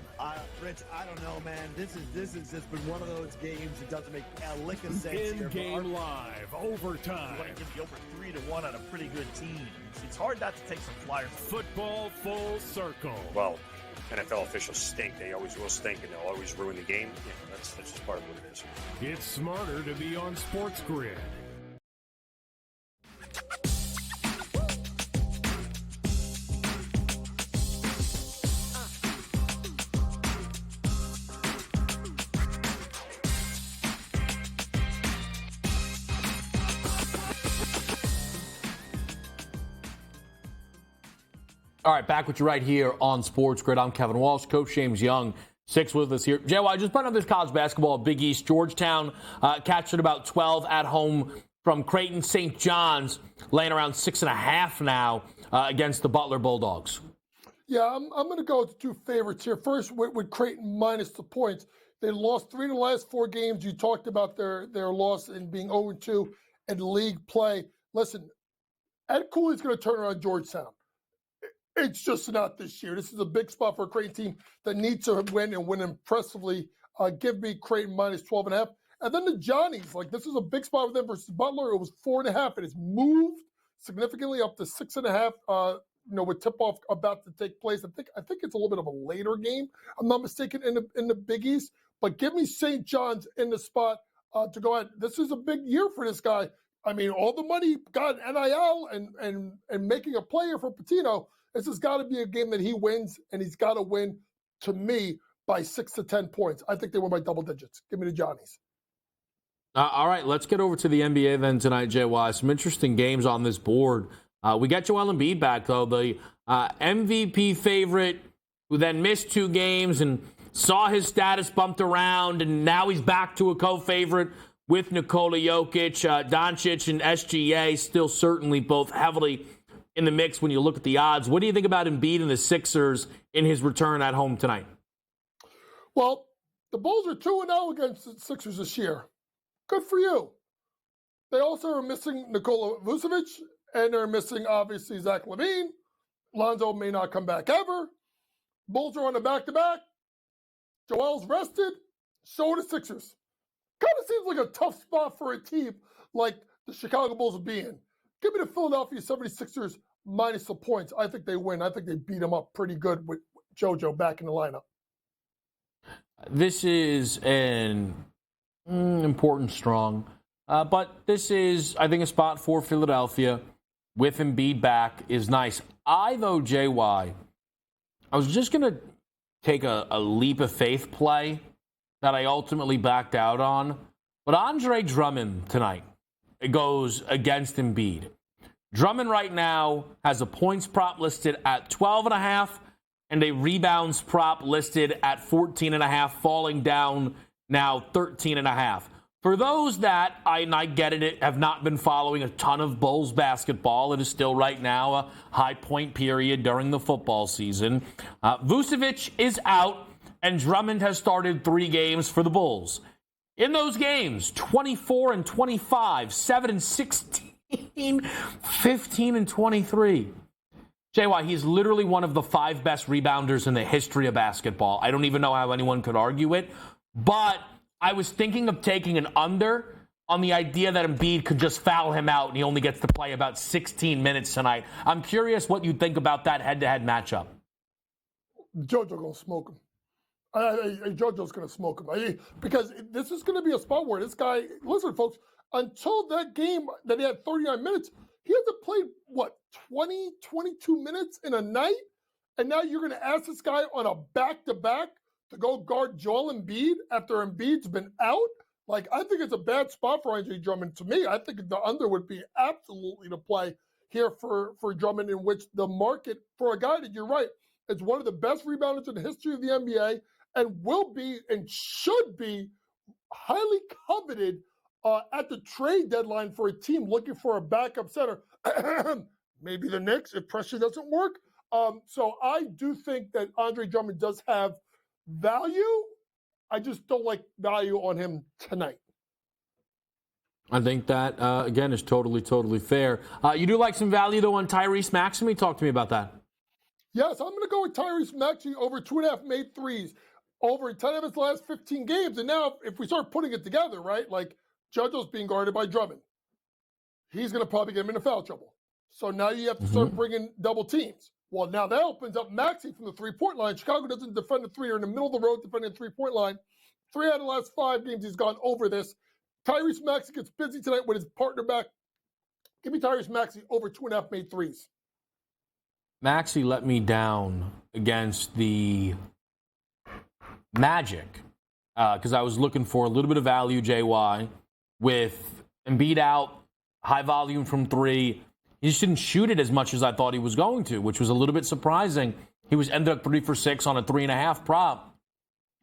Rich, I don't know, man. This has just been one of those games that doesn't make a lick of sense. In-game live, overtime. You want to give the over 3-1 on a pretty good team. It's hard not to take some flyers. Football full circle. Well, NFL officials stink. They always will stink, and they'll always ruin the game. You know, that's just part of what it is. It's smarter to be on SportsGrid. All right, back with you right here on Sports Grid. I'm Kevin Walsh. Coach James Young, 6 with us here. JY, just putting up this college basketball at Big East. Georgetown captured about 12 at home from Creighton. St. John's laying around 6.5 now against the Butler Bulldogs. Yeah, I'm going to go with the two favorites here. First, with Creighton minus the points. They lost 3 of the last 4 games. You talked about their loss in being 0-2 in league play. Listen, Ed Cooley's going to turn around Georgetown. It's just not this year. This is a big spot for a Creighton team that needs to win and win impressively. Give me Creighton minus 12.5. And then the Johnnies, like this is a big spot for them versus Butler. It was 4.5. It has moved significantly up to 6.5. With tip-off about to take place. I think it's a little bit of a later game. I'm not mistaken in the Big East. But give me St. John's in the spot to go ahead. This is a big year for this guy. I mean, all the money got NIL and making a player for Pitino. This has got to be a game that he wins, and he's got to win, to me, by 6 to 10 points. I think they win by double digits. Give me the Johnnies. All right, let's get over to the NBA then tonight, JY. Some interesting games on this board. We got Joel Embiid back, though, the MVP favorite who then missed 2 games and saw his status bumped around, and now he's back to a co-favorite with Nikola Jokic. Doncic and SGA still certainly both heavily in the mix when you look at the odds. What do you think about Embiid and the Sixers in his return at home tonight? Well, the Bulls are 2-0 against the Sixers this year. Good for you. They also are missing Nikola Vucevic, and they're missing, obviously, Zach LaVine. Lonzo may not come back ever. Bulls are on the back-to-back. Joel's rested. So are the Sixers. Kind of seems like a tough spot for a team like the Chicago Bulls would be in. Give me the Philadelphia 76ers minus the points. I think they win. I think they beat them up pretty good with JoJo back in the lineup. This is an important strong, but this is, I think, a spot for Philadelphia with Embiid back is nice. Though, JY, I was just going to take a leap of faith play that I ultimately backed out on, but Andre Drummond tonight, it goes against Embiid. Drummond right now has a points prop listed at 12.5 and a rebounds prop listed at 14.5, falling down now 13.5. For those that, I get it, have not been following a ton of Bulls basketball, it is still right now a high point period during the football season. Vucevic is out, and Drummond has started 3 games for the Bulls. In those games, 24 and 25, 7 and 16, 15 and 23. JY, he's literally one of the 5 best rebounders in the history of basketball. I don't even know how anyone could argue it. But I was thinking of taking an under on the idea that Embiid could just foul him out and he only gets to play about 16 minutes tonight. I'm curious what you think about that head-to-head matchup. JoJo going to smoke him. JoJo's going to smoke him. Because this is going to be a spot where this guy, listen, folks, until that game that he had 39 minutes, he hasn't played, 20, 22 minutes in a night? And now you're going to ask this guy on a back-to-back to go guard Joel Embiid after Embiid's been out? Like, I think it's a bad spot for Andre Drummond. To me, I think the under would be absolutely the play here for Drummond, in which the market, for a guy that you're right, is one of the best rebounders in the history of the NBA and will be and should be highly coveted at the trade deadline for a team looking for a backup center. Maybe the Knicks, if pressure doesn't work. So I do think that Andre Drummond does have value. I just don't like value on him tonight. I think that, again, is totally fair. You do like some value, though, on Tyrese Maxey? Talk to me about that. Yes, I'm going to go with Tyrese Maxey over 2.5 made threes over 10 of his last 15 games. And now if we start putting it together, right, like JoJo's being guarded by Drummond. He's going to probably get him into foul trouble. So now you have to start bringing double teams. Well, now that opens up Maxey from the three-point line. Chicago doesn't defend the three. Or in the middle of the road defending the three-point line. 3 out of the last 5 games he's gone over this. Tyrese Maxey gets busy tonight with his partner back. Give me Tyrese Maxey over 2.5 made threes. Maxey let me down against the Magic because I was looking for a little bit of value, JY, with Embiid out, high volume from 3. He just didn't shoot it as much as I thought he was going to, which was a little bit surprising. He ended up 3 for 6 on a 3.5 prop,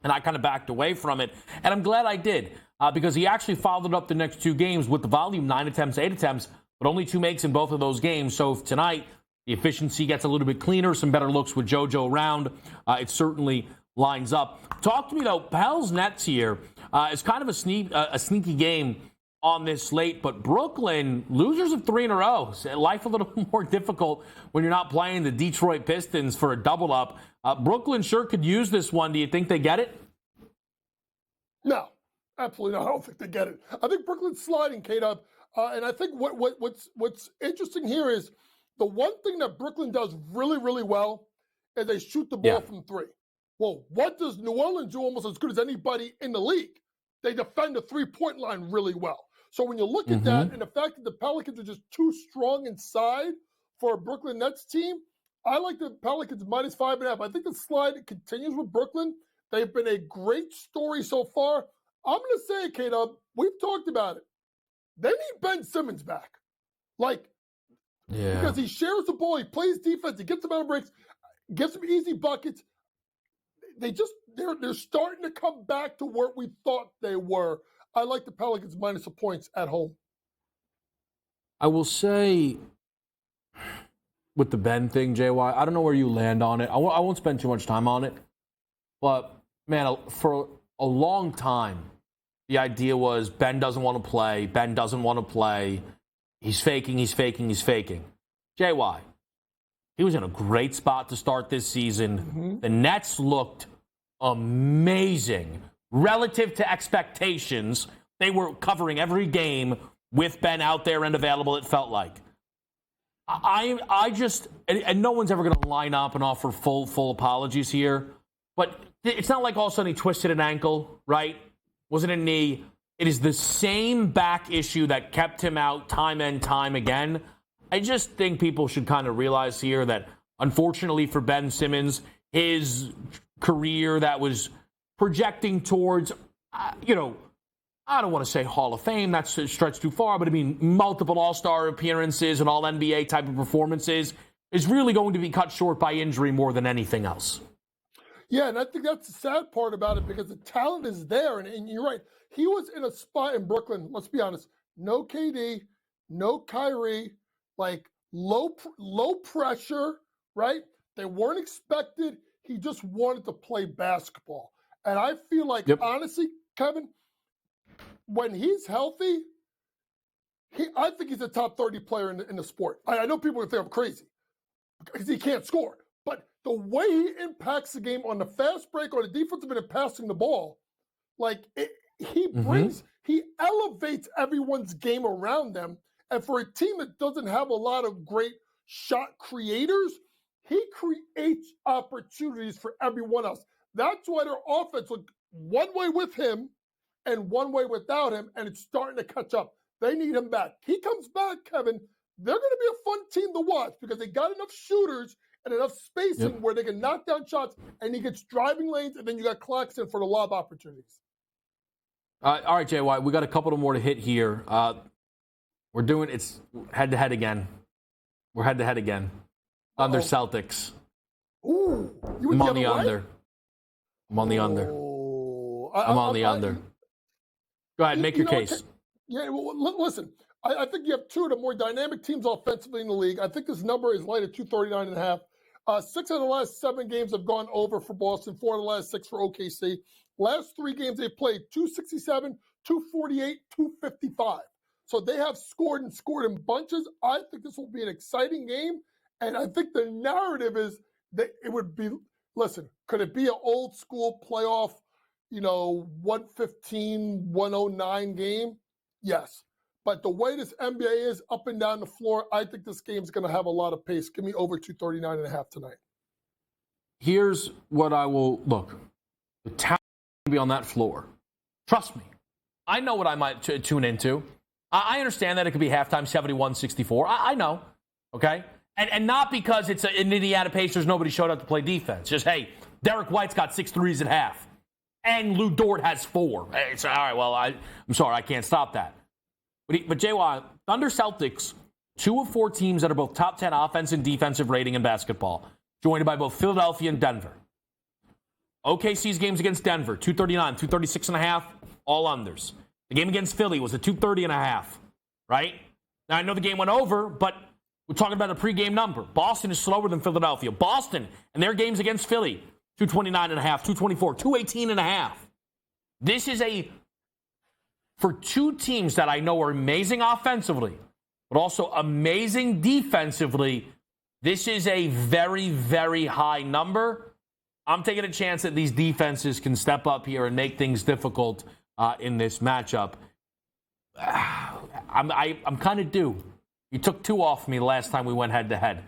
and I kind of backed away from it. And I'm glad I did because he actually followed up the next 2 games with the volume, 9 attempts, 8 attempts, but only 2 makes in both of those games. So if tonight the efficiency gets a little bit cleaner, some better looks with JoJo around, it certainly lines up. Talk to me, though. Pels Nets here is kind of a sneaky game on this slate, but Brooklyn, losers of 3 in a row. Life a little more difficult when you're not playing the Detroit Pistons for a double up. Brooklyn sure could use this one. Do you think they get it? No, absolutely not. I don't think they get it. I think Brooklyn's sliding, K-Dub. And I think what's interesting here is the one thing that Brooklyn does really, really well is they shoot the ball from 3. Well, what does New Orleans do almost as good as anybody in the league? They defend the three-point line really well. So when you look at that and the fact that the Pelicans are just too strong inside for a Brooklyn Nets team, I like the Pelicans minus 5.5. I think the slide continues with Brooklyn. They've been a great story so far. I'm going to say, K-Dub, we've talked about it. They need Ben Simmons back. Because he shares the ball, he plays defense, he gets them out of breaks, gets them easy buckets. They're starting to come back to where we thought they were. I like the Pelicans minus the points at home. I will say with the Ben thing, JY, I don't know where you land on it. I won't spend too much time on it. But, man, for a long time, the idea was Ben doesn't want to play. Ben doesn't want to play. He's faking. JY, he was in a great spot to start this season. The Nets looked amazing. Relative to expectations, they were covering every game with Ben out there and available, it felt like. I just, and no one's ever going to line up and offer full apologies here, but it's not like all of a sudden he twisted an ankle, right? Wasn't a knee. It is the same back issue that kept him out time and time again. I just think people should kind of realize here that, unfortunately for Ben Simmons, his career that was projecting towards, I don't want to say Hall of Fame, that's a stretch too far, but I mean multiple All-Star appearances and All-NBA type of performances is really going to be cut short by injury more than anything else. Yeah, and I think that's the sad part about it because the talent is there, and you're right. He was in a spot in Brooklyn, let's be honest, no KD, no Kyrie, low pressure, right? They weren't expected. He just wanted to play basketball. And I feel like, honestly, Kevin, when he's healthy, I think he's a top 30 player in the sport. I know people would think I'm crazy because he can't score. But the way he impacts the game on the fast break, on the defensive end and passing the ball, he elevates everyone's game around them. And for a team that doesn't have a lot of great shot creators, he creates opportunities for everyone else. That's why their offense looked one way with him and one way without him, and it's starting to catch up. They need him back. He comes back, Kevin, they're going to be a fun team to watch because they got enough shooters and enough spacing where they can knock down shots, and he gets driving lanes, and then you got Claxton for the lob opportunities. All right, JY, we got a couple more to hit here. We're doing it's head-to-head again. We're head-to-head again. Under Celtics. Ooh. I'm on the under. I'm on the under. I'm on the under. Go ahead, make your case. Listen, I think you have two of the more dynamic teams offensively in the league. I think this number is light at 239.5. 6 of the last 7 games have gone over for Boston, 4 of the last 6 for OKC. Last 3 games they played 267, 248, 255. So they have scored in bunches. I think this will be an exciting game. And I think the narrative is that it would be, listen, could it be an old school playoff, 115, 109 game? Yes. But the way this NBA is up and down the floor, I think this game's going to have a lot of pace. Give me over 239.5 tonight. Here's what I will look. The talent will be on that floor. Trust me. I know what I might tune into. I understand that it could be halftime 71-64. I know. Okay? And not because it's an Indiana Pacers, nobody showed up to play defense. Just, hey, Derek White's got 6 threes at half. And Lou Dort has 4. It's all right, well, I'm sorry, I can't stop that. But JY, Thunder Celtics, 2 of 4 teams that are both top 10 offense and defensive rating in basketball, joined by both Philadelphia and Denver. OKC's games against Denver, 239, 236.5, all unders. The game against Philly was a 230.5, right? Now, I know the game went over, but we're talking about a pregame number. Boston is slower than Philadelphia. Boston and their games against Philly, 229.5, 224, 218.5. This is for 2 teams that I know are amazing offensively, but also amazing defensively, this is a very, very high number. I'm taking a chance that these defenses can step up here and make things difficult in this matchup. I'm kind of due. You took 2 off me the last time we went head-to-head.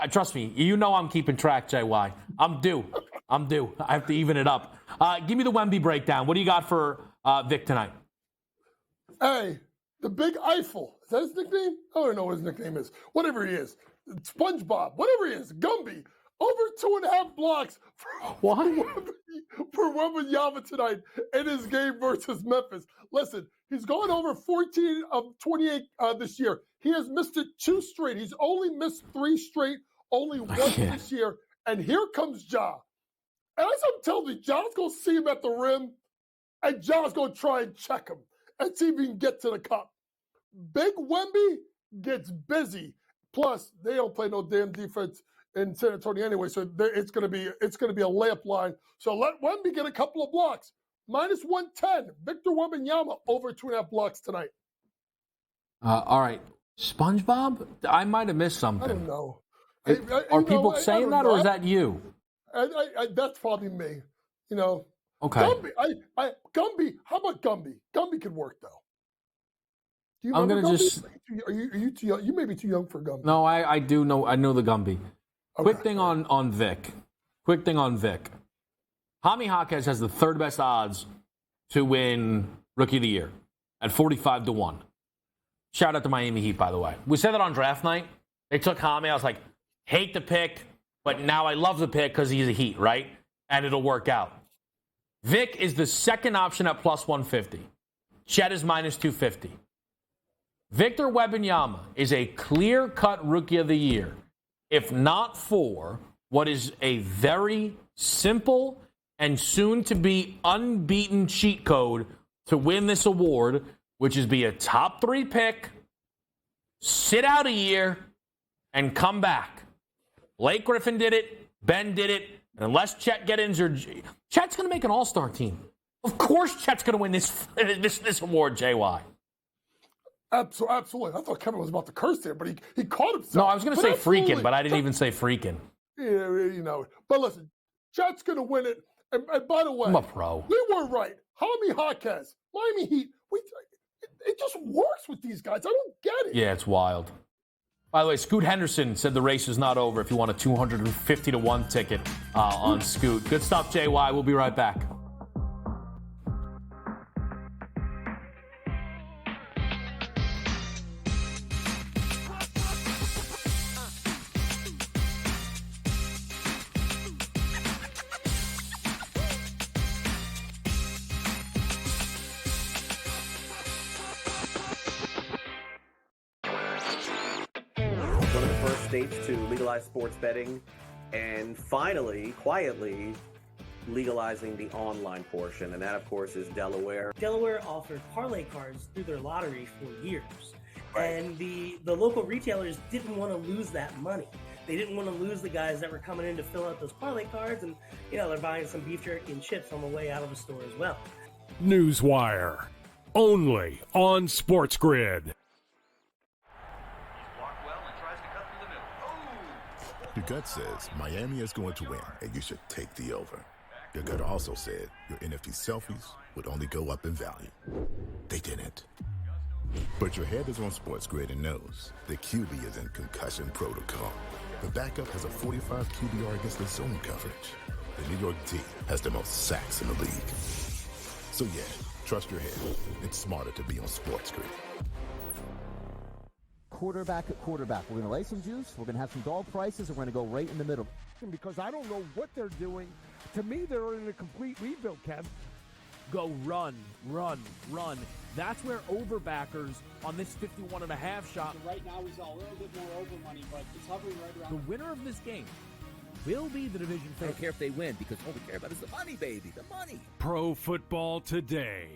Trust me, you know I'm keeping track, JY. I'm due. I have to even it up. Give me the Wemby breakdown. What do you got for Vic tonight? Hey, the Big Eiffel. Is that his nickname? I don't know what his nickname is. Whatever he is. SpongeBob. Whatever he is. Gumby. Over 2.5 blocks for Wembanyama tonight in his game versus Memphis. Listen, he's going over 14 of 28 this year. He has missed it 2 straight. He's only missed 3 straight, only 1 this year. And here comes Ja. And as I'm telling you, Ja's going to see him at the rim, and Ja's going to try and check him and see if he can get to the cup. Big Wemby gets busy. Plus, they don't play no damn defense in San Antonio anyway, so it's going to be a layup line. So let Wemby get a couple of blocks. -110. Victor Wembanyama over 2.5 blocks tonight. All right, SpongeBob. I might have missed something. I don't know. Are people saying that, or is that you? That's probably me. Okay. Gumby. How about Gumby? Gumby could work though. Do you I'm gonna Gumby? just. Are you too young? You may be too young for Gumby. No, I do know. I know the Gumby. Okay. Quick thing on Vic. Jaime Jaquez has the 3rd best odds to win Rookie of the Year at 45-1. Shout out to Miami Heat, by the way. We said that on draft night. They took Jaime. I was like, hate the pick, but now I love the pick because he's a Heat, right? And it'll work out. Vic is the 2nd option at +150. Chet is -250. Victor Wembanyama is a clear-cut Rookie of the Year, if not for what is a very simple and soon-to-be unbeaten cheat code to win this award, which is be a top 3 pick, sit out a year, and come back. Blake Griffin did it. Ben did it. And unless Chet gets injured, Chet's going to make an all-star team. Of course Chet's going to win this award, JY. Absolutely. I thought Kevin was about to curse there, but he caught himself. No, I was going to say freaking, but I didn't even say freaking. Yeah, But listen, Chet's going to win it. And by the way, I'm a pro. We were right. Jaime Jaquez, Miami Heat. It just works with these guys. I don't get it. Yeah, it's wild. By the way, Scoot Henderson said the race is not over if you want a 250-1 ticket on Scoot. Good stuff, JY. We'll be right back. States to legalize sports betting, and finally, quietly, legalizing the online portion. And that, of course, is Delaware. Delaware offered parlay cards through their lottery for years. And the local retailers didn't want to lose that money. They didn't want to lose the guys that were coming in to fill out those parlay cards, and they're buying some beef jerky and chips on the way out of the store as well. Newswire, only on SportsGrid. Your gut says Miami is going to win, and you should take the over. Your gut also said your NFT selfies would only go up in value. They didn't. But your head is on SportsGrid and knows the QB is in concussion protocol. The backup has a 45 QBR against the zone coverage. The New York D has the most sacks in the league. So yeah, trust your head. It's smarter to be on SportsGrid. Quarterback at quarterback. We're going to lay some juice. We're going to have some dog prices, and we're going to go right in the middle. Because I don't know what they're doing. To me, they're in a complete rebuild, Kev. Go run, run, run. That's where overbackers on this 51.5 shot. Right now, he's a little bit more over money, but it's hovering right around. The winner of this game will be the division I favorite. don't care if they win because all we care about is the money, baby. The money. Pro Football Today.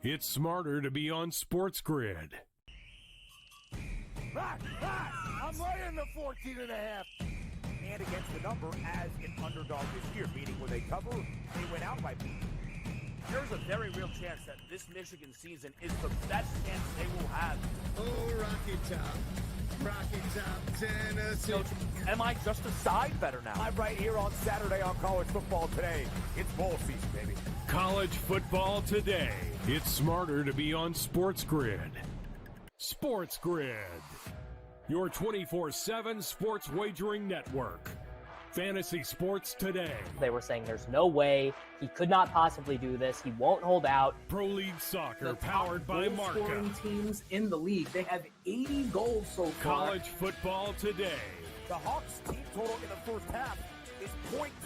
It's smarter to be on SportsGrid. I'm laying the 14.5. And against the number as an underdog this year, meaning when they cover, they went out by beating. There's a very real chance that this Michigan season is the best chance they will have. Oh, Rocky Top, Tennessee. Am I just a side better now? I'm right here on Saturday on College Football Today. It's bowl season, baby. College Football Today. It's smarter to be on SportsGrid. SportsGrid, your 24/7 sports wagering network. Fantasy Sports Today. They were saying there's no way he could not possibly do this. He won't hold out. Pro League Soccer The powered by Marca. scoring teams in the league. They have 80 goals so far. College Football Today. The Hawks team total in the first half is 0.5.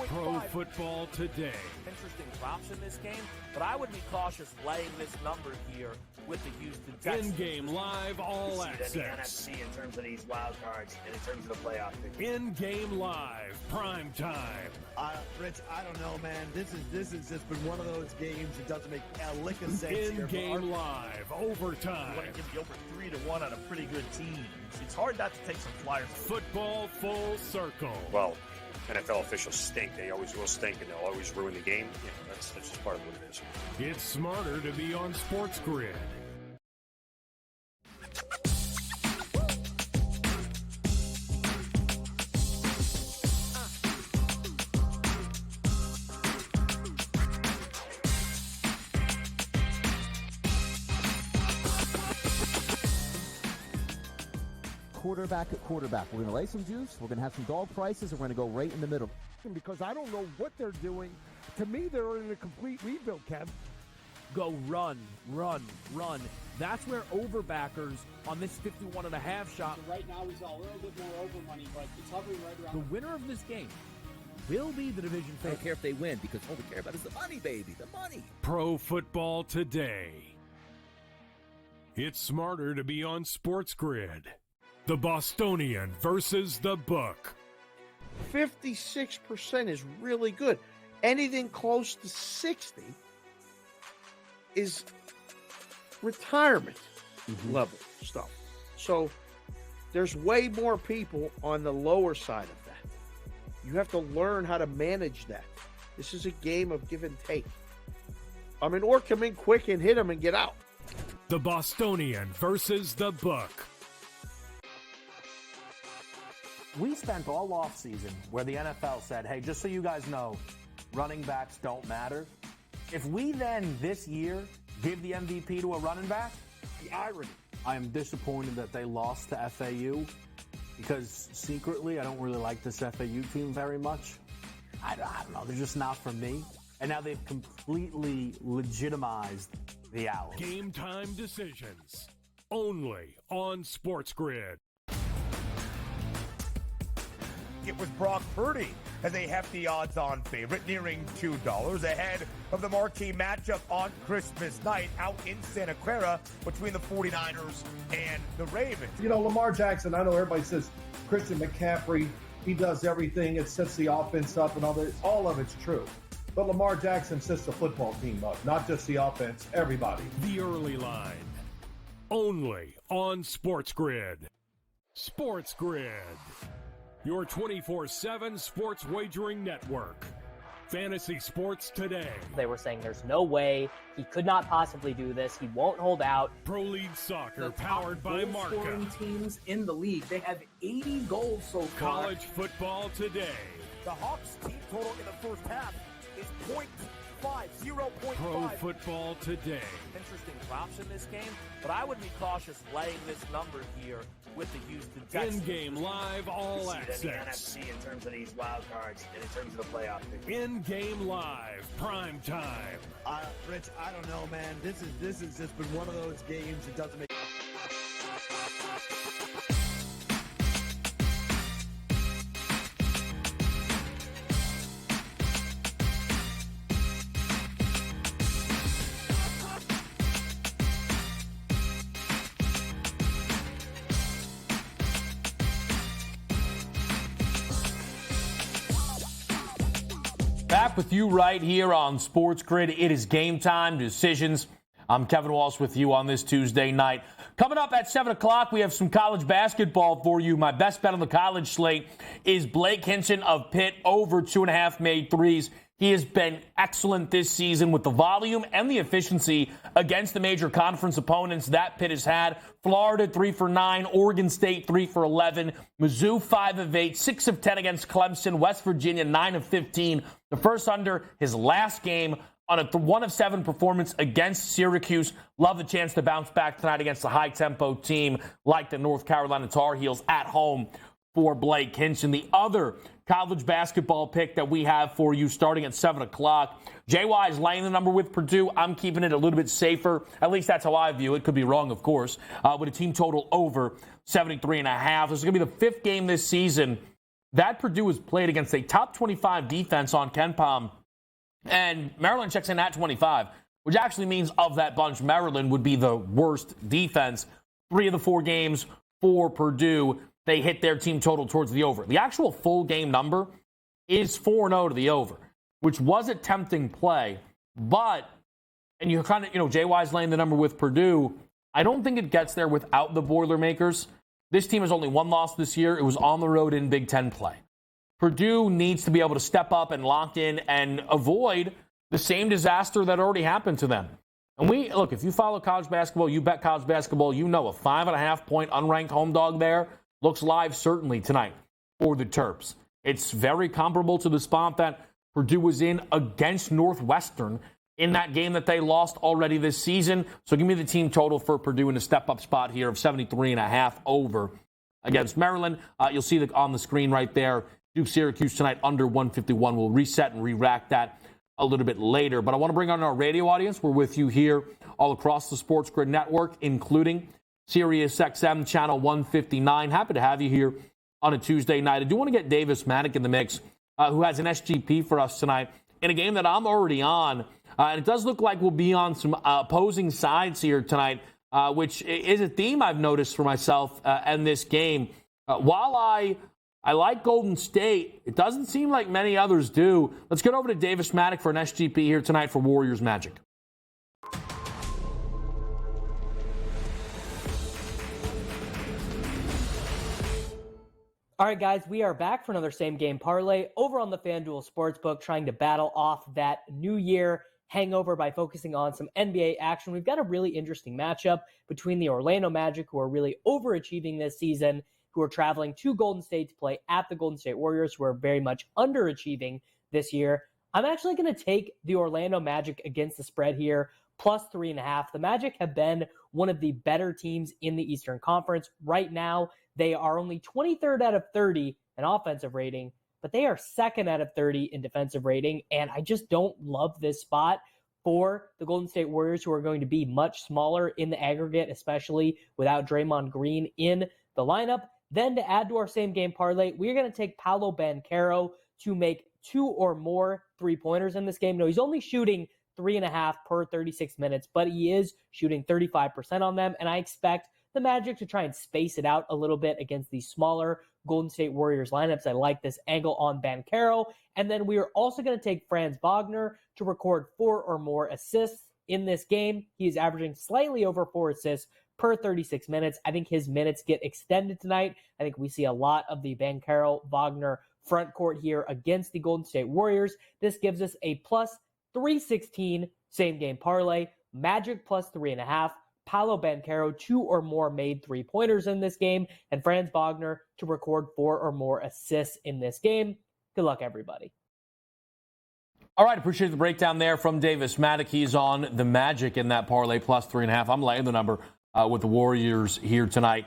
Pro Football Today. Interesting props in this game, but I would be cautious laying this number here with the Houston Texans. In-game live all access. In the NFC in terms of these wild cards and in terms of the playoff picture. In-game live, prime time. Rich, I don't know, man. This has just been one of those games that doesn't make a lick of sense here. In-game live, overtime. You want to give the over 3-1 on a pretty good team. It's hard not to take some flyers. Football full circle. Well, NFL officials stink. They always will stink, and they'll always ruin the game. That's just part of what it is. It's smarter to be on SportsGrid. Quarterback at quarterback. We're going to lay some juice. We're going to have some dog prices, and we're going to go right in the middle. Because I don't know what they're doing. To me, they're in a complete rebuild, Kev. Go run, run, run. That's where overbackers on this 51.5 shot. Right now, he's a little bit more over money, but it's hovering right around. The winner of this game will be the division I don't favorite. care if they win because all we care about is the money, baby. The money. Pro Football Today. It's smarter to be on SportsGrid. The Bostonian versus the Book. 56% is really good. Anything close to 60 is retirement level stuff. So there's way more people on the lower side of that. You have to learn how to manage that. This is a game of give and take. Or come in quick and hit them and get out. The Bostonian versus the Book. We spent all offseason where the NFL said, hey, just so you guys know, running backs don't matter. If we then this year give the MVP to a running back, the irony. I am disappointed that they lost to FAU because secretly I don't really like this FAU team very much. I don't know. They're just not for me. And now they've completely legitimized the Owls. Game time decisions. Only on SportsGrid. It was Brock Purdy as a hefty odds-on favorite, nearing $2 ahead of the marquee matchup on Christmas night out in Santa Clara between the 49ers and the Ravens. Lamar Jackson, I know everybody says Christian McCaffrey, he does everything. It sets the offense up and all that. All of it's true. But Lamar Jackson sets the football team up, not just the offense, everybody. The Early Line. Only on SportsGrid. SportsGrid. Your 24/7 sports wagering network. Fantasy sports today. They were saying there's no way he could not possibly do this. He won't hold out. Pro League Soccer, The powered by top goal-scoring Marca. teams in the league. They have 80 goals so far. College football today. The Hawks team total in the first half is 0.5. Pro football today. Interesting props in this game, but I would be cautious laying this number here with the Houston Texans. In-game live all You see it in the access. NFC in terms of these wild cards and in terms of the playoff picture. In-game live, prime time. Rich, I don't know, man. This has just been one of those games that doesn't make. Back with you right here on Sports Grid. It is game time decisions. I'm Kevin Walsh with you on this Tuesday night. Coming up at 7 o'clock, we have some college basketball for you. My best bet on the college slate is Blake Hinson of Pitt over 2.5 made threes. He has been excellent this season with the volume and the efficiency against the major conference opponents that Pitt has had. Florida 3 for 9, Oregon State 3 for 11, Mizzou 5 of 8, 6 of 10 against Clemson, West Virginia 9 of 15. The first under his last game on a 1 of 7 performance against Syracuse. Love the chance to bounce back tonight against a high-tempo team like the North Carolina Tar Heels at home for Blake Hinson. The other college basketball pick that we have for you starting at 7 o'clock. JY is laying the number with Purdue. I'm keeping it a little bit safer. At least that's how I view it. Could be wrong, of course. With a team total over 73.5. This is going to be the 5th game this season that Purdue has played against a top 25 defense on KenPom. And Maryland checks in at 25, which actually means of that bunch, Maryland would be the worst defense. 3 of the 4 games for Purdue, they hit their team total towards the over. The actual full game number is 4-0 to the over, which was a tempting play. But, and you're kind of, JY's laying the number with Purdue. I don't think it gets there without the Boilermakers. This team has only 1 loss this year. It was on the road in Big Ten play. Purdue needs to be able to step up and lock in and avoid the same disaster that already happened to them. And look, if you follow college basketball, you bet college basketball, you know a 5.5-point unranked home dog there looks live certainly tonight for the Terps. It's very comparable to the spot that Purdue was in against Northwestern in that game that they lost already this season. So give me the team total for Purdue in a step-up spot here of 73.5 over against Maryland. You'll see on the screen right there, Duke Syracuse tonight under 151. We'll reset and re-rack that a little bit later. But I want to bring on our radio audience. We're with you here all across the Sports Grid network, including Sirius XM channel 159. Happy to have you here on a Tuesday night. I do want to get Davis Maddock in the mix, who has an SGP for us tonight in a game that I'm already on. And it does look like we'll be on some opposing sides here tonight, which is a theme I've noticed for myself and this game. While I like Golden State, it doesn't seem like many others do. Let's get over to Davis Maddock for an SGP here tonight for Warriors Magic. All right, guys, we are back for another same game parlay over on the FanDuel Sportsbook, trying to battle off that New Year hangover by focusing on some NBA action. We've got a really interesting matchup between the Orlando Magic, who are really overachieving this season, who are traveling to Golden State to play at the Golden State Warriors, who are very much underachieving this year. I'm actually going to take the Orlando Magic against the spread here, plus 3.5. The Magic have been one of the better teams in the Eastern Conference. Right now, they are only 23rd out of 30 in offensive rating, but they are 2nd out of 30 in defensive rating, and I just don't love this spot for the Golden State Warriors, who are going to be much smaller in the aggregate, especially without Draymond Green in the lineup. Then to add to our same game parlay, we're going to take Paolo Banchero to make 2 or more three-pointers in this game. No, he's only shooting 3.5 per 36 minutes, but he is shooting 35% on them, and I expect the Magic to try and space it out a little bit against these smaller Golden State Warriors lineups. I like this angle on Banchero. And then we are also going to take Franz Wagner to record 4 or more assists in this game. He is averaging slightly over 4 assists per 36 minutes. I think his minutes get extended tonight. I think we see a lot of the Banchero-Wagner front court here against the Golden State Warriors. This gives us a plus 316 same game parlay. Magic plus 3.5. Paolo Banchero, 2 or more made 3-pointers in this game. And Franz Wagner to record 4 or more assists in this game. Good luck, everybody. All right, appreciate the breakdown there from Davis Maddock. He's on the Magic in that parlay plus 3.5. I'm laying the number with the Warriors here tonight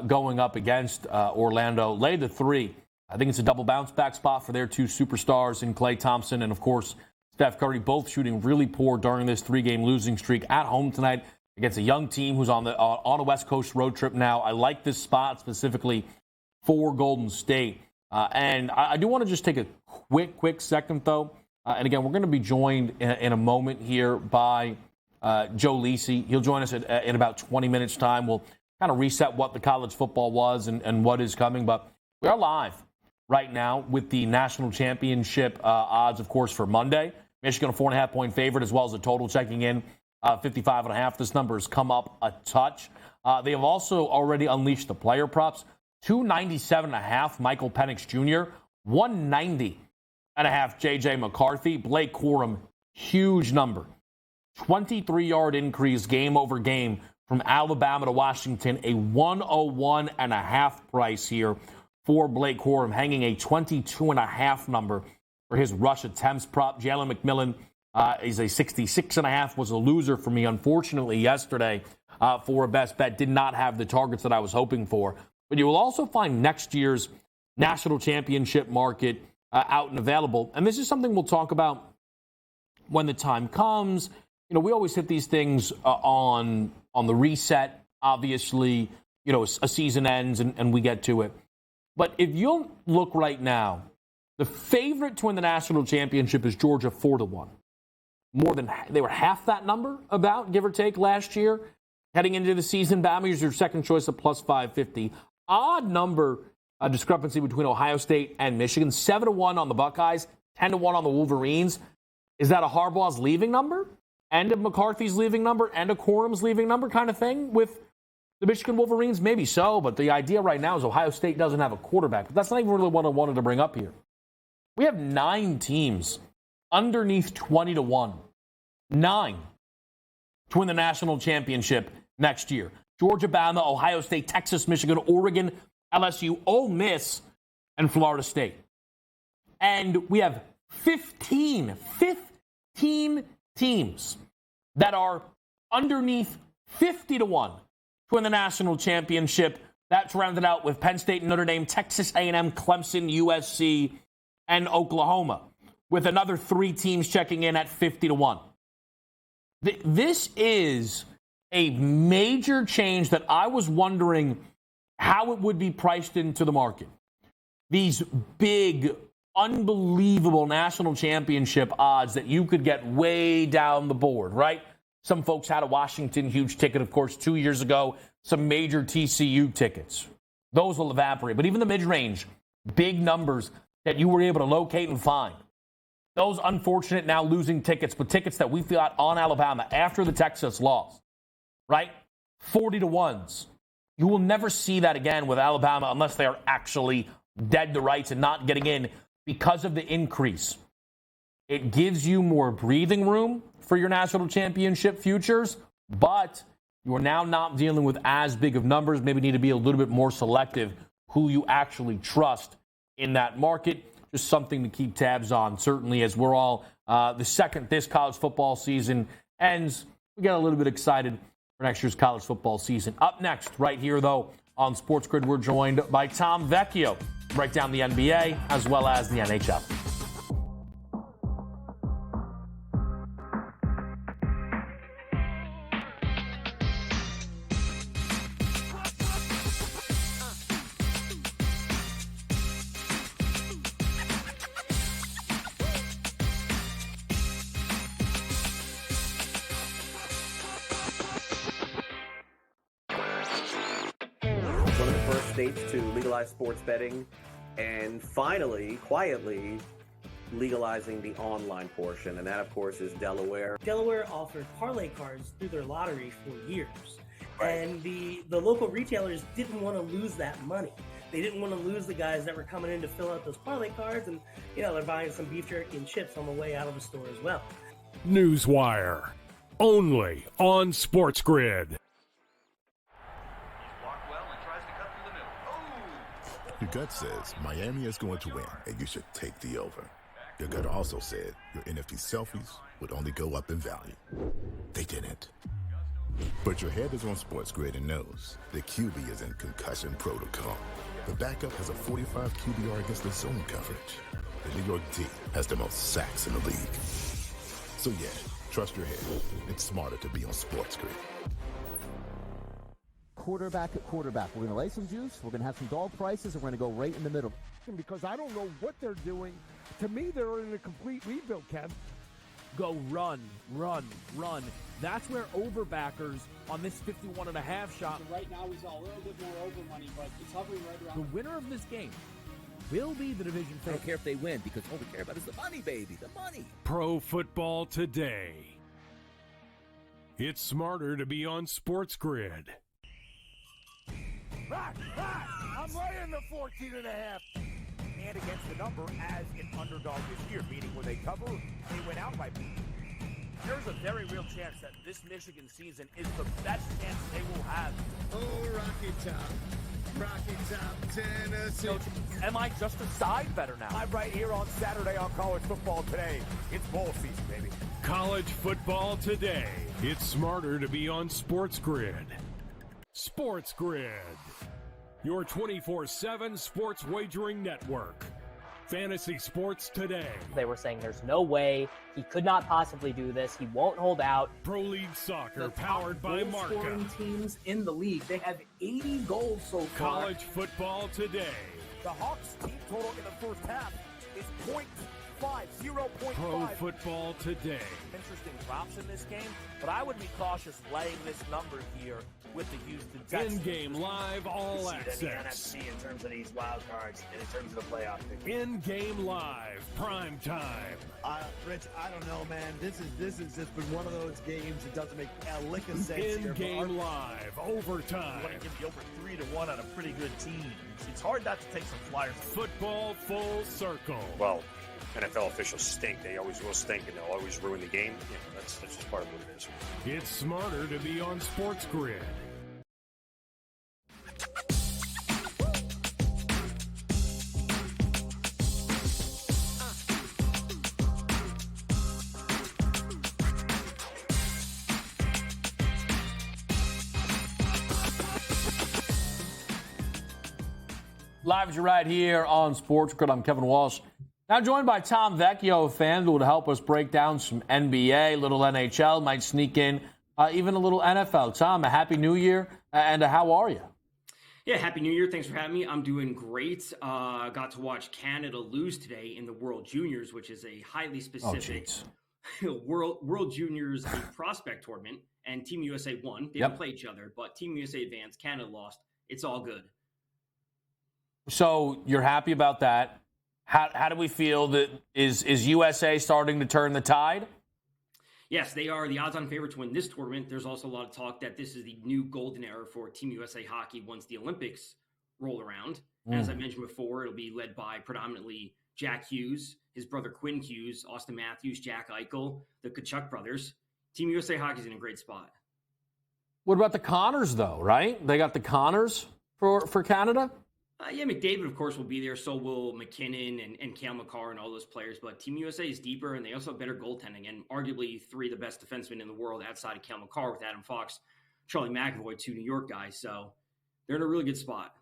going up against Orlando. Lay the 3. I think it's a double bounce back spot for their 2 superstars in Klay Thompson and, of course, Steph Curry, both shooting really poor during this 3-game losing streak at home tonight against a young team who's on a West Coast road trip now. I like this spot specifically for Golden State. And I do want to just take a quick second, though. And again, we're going to be joined in a moment here by Joe Lisi. He'll join us in about 20 minutes' time. We'll kind of reset what the college football was and what is coming. But we are live right now with the national championship odds, of course, for Monday. Michigan a 4.5-point favorite, as well as a total checking in 55.5. This number has come up a touch. They have also already unleashed the player props. 297.5 Michael Penix Jr., 190.5 J.J. McCarthy. Blake Corum, huge number. 23-yard increase game over game from Alabama to Washington. A 101.5 price here for Blake Corum, hanging a 22.5 number for his rush attempts prop. Jalen McMillan is a 66.5, was a loser for me, unfortunately, yesterday for a best bet. Did not have the targets that I was hoping for. But you will also find next year's national championship market out and available. And this is something we'll talk about when the time comes. You know, we always hit these things on the reset. Obviously, you know, a season ends and we get to it. But if you'll look right now, the favorite to win the national championship is Georgia 4-1. They were half that number, about, give or take, last year. Heading into the season, Bama is your second choice at plus 550. Odd number discrepancy between Ohio State and Michigan. 7-1 on the Buckeyes, 10-1 on the Wolverines. Is that a Harbaugh's leaving number? And a McCarthy's leaving number? And a Corum's leaving number kind of thing with the Michigan Wolverines? Maybe so, but the idea right now is Ohio State doesn't have a quarterback. But that's not even really what I wanted to bring up here. We have 9 teams underneath 20-1. 9 to win the national championship next year. Georgia, Bama, Ohio State, Texas, Michigan, Oregon, LSU, Ole Miss, and Florida State. And we have 15 teams that are underneath 50-1 to win the national championship. That's rounded out with Penn State, Notre Dame, Texas A&M, Clemson, USC, and Oklahoma, with another 3 teams checking in at 50-1. This is a major change that I was wondering how it would be priced into the market. These big, unbelievable national championship odds that you could get way down the board, right? Some folks had a Washington huge ticket, of course, 2 years ago. Some major TCU tickets. Those will evaporate. But even the mid-range, big numbers that you were able to locate and find. Those unfortunate now losing tickets, but tickets that we got on Alabama after the Texas loss, right? 40-1s. You will never see that again with Alabama unless they are actually dead to rights and not getting in because of the increase. It gives you more breathing room for your national championship futures, but you are now not dealing with as big of numbers. Maybe need to be a little bit more selective who you actually trust in that market. Just something to keep tabs on, certainly, as we're all the second this college football season ends. We get a little bit excited for next year's college football season. Up next, right here, though, on SportsGrid, we're joined by Tom Vecchio to break down the NBA as well as the NHL. states to legalize sports betting, and finally, quietly, legalizing the online portion. And that, of course, is Delaware. Delaware offered parlay cards through their lottery for years. And the local retailers didn't want to lose that money. They didn't want to lose the guys that were coming in to fill out those parlay cards, and they're buying some beef jerky and chips on the way out of the store as well. Newswire, only on SportsGrid. Your gut says Miami is going to win, and you should take the over. Your gut also said your NFT selfies would only go up in value. They didn't. But your head is on SportsGrid and knows the QB is in concussion protocol. The backup has a 45 QBR against the zone coverage. The New York D has the most sacks in the league. So yeah, trust your head. It's smarter to be on SportsGrid. Quarterback at quarterback. We're going to lay some juice. We're going to have some dog prices, and we're going to go right in the middle. Because I don't know what they're doing. To me, they're in a complete rebuild, Kev. Go run, run, run. That's where overbackers on this 51.5 shot. Right now, he's a little bit more over money, but it's hovering right around. The winner of this game will be the division favorite. I don't care if they win because all we care about is the money, baby, the money. Pro Football Today. It's smarter to be on SportsGrid. I'm laying the 14.5. And against the number as an underdog this year, meaning when they cover, they went out by. There's a very real chance that this Michigan season is the best chance they will have. Oh, Rocky Top, Tennessee. Am I just a side better now? I'm right here on Saturday on College Football Today. It's bowl season, baby. College Football Today. It's smarter to be on SportsGrid. SportsGrid, your 24/7 sports wagering network. Fantasy Sports Today. They were saying there's no way he could not possibly do this. He won't hold out. Pro League Soccer powered by Marca. Scoring teams in the league. They have 80 goals so far. College Football Today. The Hawks team total in the first half is 0.5. Pro Football Today. Interesting props in this game, but I would be cautious laying this number here with the Houston Texans. In-game live all access. The NFC in terms of these wild cards and in terms of the playoff picture. In-game live, prime time. Rich, I don't know, man. This has just been one of those games that doesn't make a lick of sense. In-game live, overtime. You want to give the over 3-1 on a pretty good team. It's hard not to take some flyers. Football full circle. Well, NFL officials stink. They always will stink, and they'll always ruin the game. That's just part of what it is. It's smarter to be on SportsGrid. Live as you're right here on SportsGrid. I'm Kevin Walsh. Now joined by Tom Vecchio of FanDuel to help us break down some NBA, little NHL, might sneak in even a little NFL. Tom, a happy new year, and how are you? Yeah, happy new year. Thanks for having me. I'm doing great. Got to watch Canada lose today in the World Juniors, which is a highly specific World Juniors prospect tournament, and Team USA won. They didn't play each other, but Team USA advanced. Canada lost. It's all good. So you're happy about that. How do we feel that is USA starting to turn the tide? Yes, they are the odds-on favorite to win this tournament. There's also a lot of talk that this is the new golden era for Team USA hockey once the Olympics roll around. As I mentioned before, it'll be led by predominantly Jack Hughes, his brother Quinn Hughes, Austin Matthews, Jack Eichel, the Tkachuk brothers. Team USA hockey's in a great spot. What about the Connors, though, right? They got the Connors for Canada? Yeah, McDavid, of course, will be there. So will McKinnon and Cale Makar and all those players. But Team USA is deeper, and they also have better goaltending. And arguably three of the best defensemen in the world outside of Cale Makar with Adam Fox, Charlie McAvoy, two New York guys. So they're in a really good spot.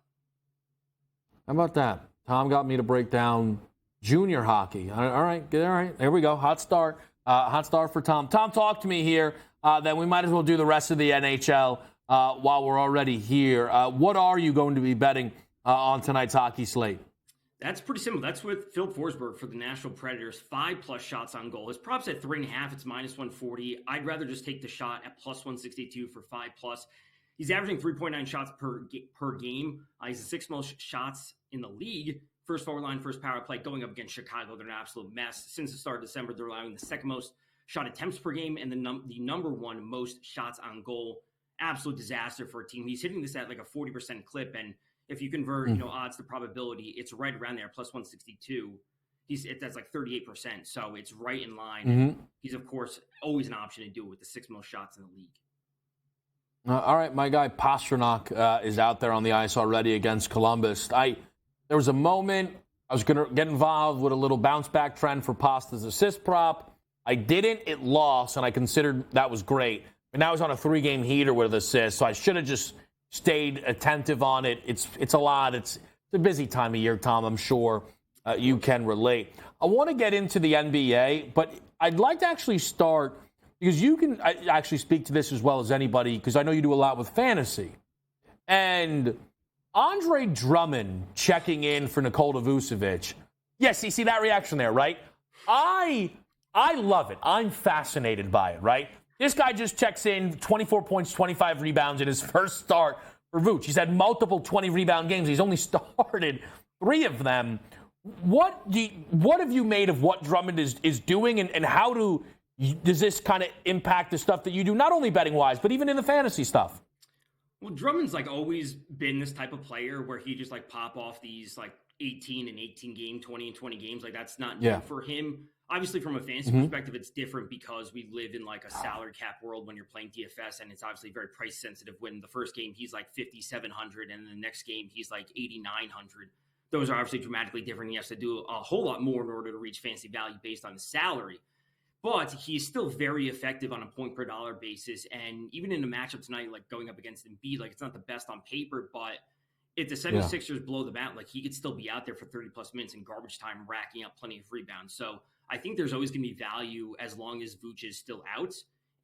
How about that? Tom got me to break down junior hockey. All right. There we go. Hot start. Hot start for Tom. Tom, talk to me here. Then we might as well do the rest of the NHL while we're already here. What are you going to be betting on tonight's hockey slate? That's pretty simple. That's with Phil Forsberg for the Nashville Predators. 5+ shots on goal. His props at 3.5. It's -140. I'd rather just take the shot at +162 for 5+. He's averaging 3.9 shots per game. He's the sixth most shots in the league. First forward line, first power play, going up against Chicago. They're an absolute mess. Since the start of December, they're allowing the second most shot attempts per game and the number one most shots on goal. Absolute disaster for a team. He's hitting this at like a 40% clip, and if you convert, odds to probability, it's right around there, plus 162. That's like 38%, so it's right in line. And he's, of course, always an option to do it with the sixth most shots in the league. All right, my guy Pastrnak is out there on the ice already against Columbus. There was a moment I was going to get involved with a little bounce-back trend for Pasta's assist prop. I didn't. It lost, and I considered that was great. But now he's on a 3-game heater with assists, so I should have just stayed attentive on it. It's a lot. It's a busy time of year, Tom. I'm sure you can relate. I want to get into the NBA, but I'd like to actually start because you can actually speak to this as well as anybody because I know you do a lot with fantasy. And Andre Drummond checking in for Nikola Vucevic. Yes, you see that reaction there, right? I love it. I'm fascinated by it, right? This guy just checks in, 24 points, 25 rebounds in his first start for Vooch. He's had multiple 20-rebound games. He's only started 3 of them. What have you made of what Drummond is doing, and how does this kind of impact the stuff that you do, not only betting-wise, but even in the fantasy stuff? Well, Drummond's like always been this type of player where he just like pop off these like 18 and 18 game, 20 and 20 games. Like that's not new for him. Obviously, from a fantasy perspective, it's different because we live in like a salary cap world when you're playing DFS, and it's obviously very price sensitive. When the first game he's like 5,700, and the next game he's like 8,900. Those are obviously dramatically different. He has to do a whole lot more in order to reach fantasy value based on the salary. But he's still very effective on a point per dollar basis, and even in a matchup tonight, like going up against Embiid, like it's not the best on paper, but if the 76ers blow them out, like he could still be out there for 30-plus minutes in garbage time, racking up plenty of rebounds. So I think there's always going to be value as long as Vooch is still out.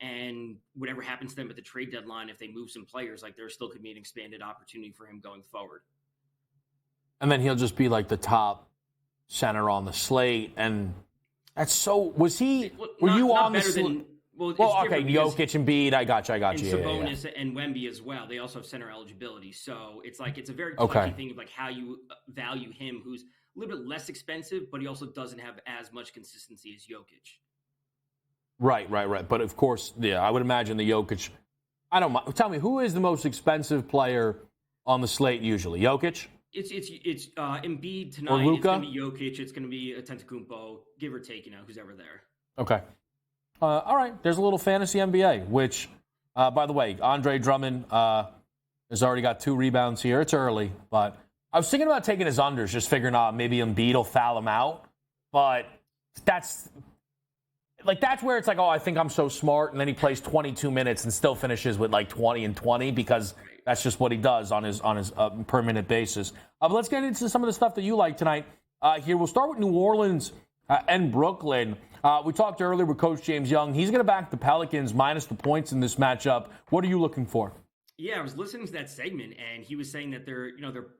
And whatever happens to them at the trade deadline, if they move some players, like there still could be an expanded opportunity for him going forward. And then he'll just be like the top center on the slate. And that's so. Was he? Were you on the slate? Well, okay, Jokic and Embiid, I got you. And Sabonis and Wemby as well. They also have center eligibility. So it's like it's a very touchy thing of like how you value him, who's a little bit less expensive, but he also doesn't have as much consistency as Jokic. Right. But of course, I would imagine the Jokic. I don't mind. Tell me, who is the most expensive player on the slate usually? Jokic? It's Embiid tonight. Or Luka? It's going to be Jokic. It's going to be Antetokounmpo, give or take, who's ever there. Okay. All right. There's a little fantasy NBA, which, by the way, Andre Drummond has already got 2 rebounds here. It's early, but I was thinking about taking his unders, just figuring out maybe Embiid will foul him out. But that's where it's like, oh, I think I'm so smart, and then he plays 22 minutes and still finishes with like 20 and 20 because that's just what he does on his per minute basis. But let's get into some of the stuff that you like tonight. Here, we'll start with New Orleans and Brooklyn. We talked earlier with Coach James Young. He's going to back the Pelicans minus the points in this matchup. What are you looking for? Yeah, I was listening to that segment, and he was saying that they're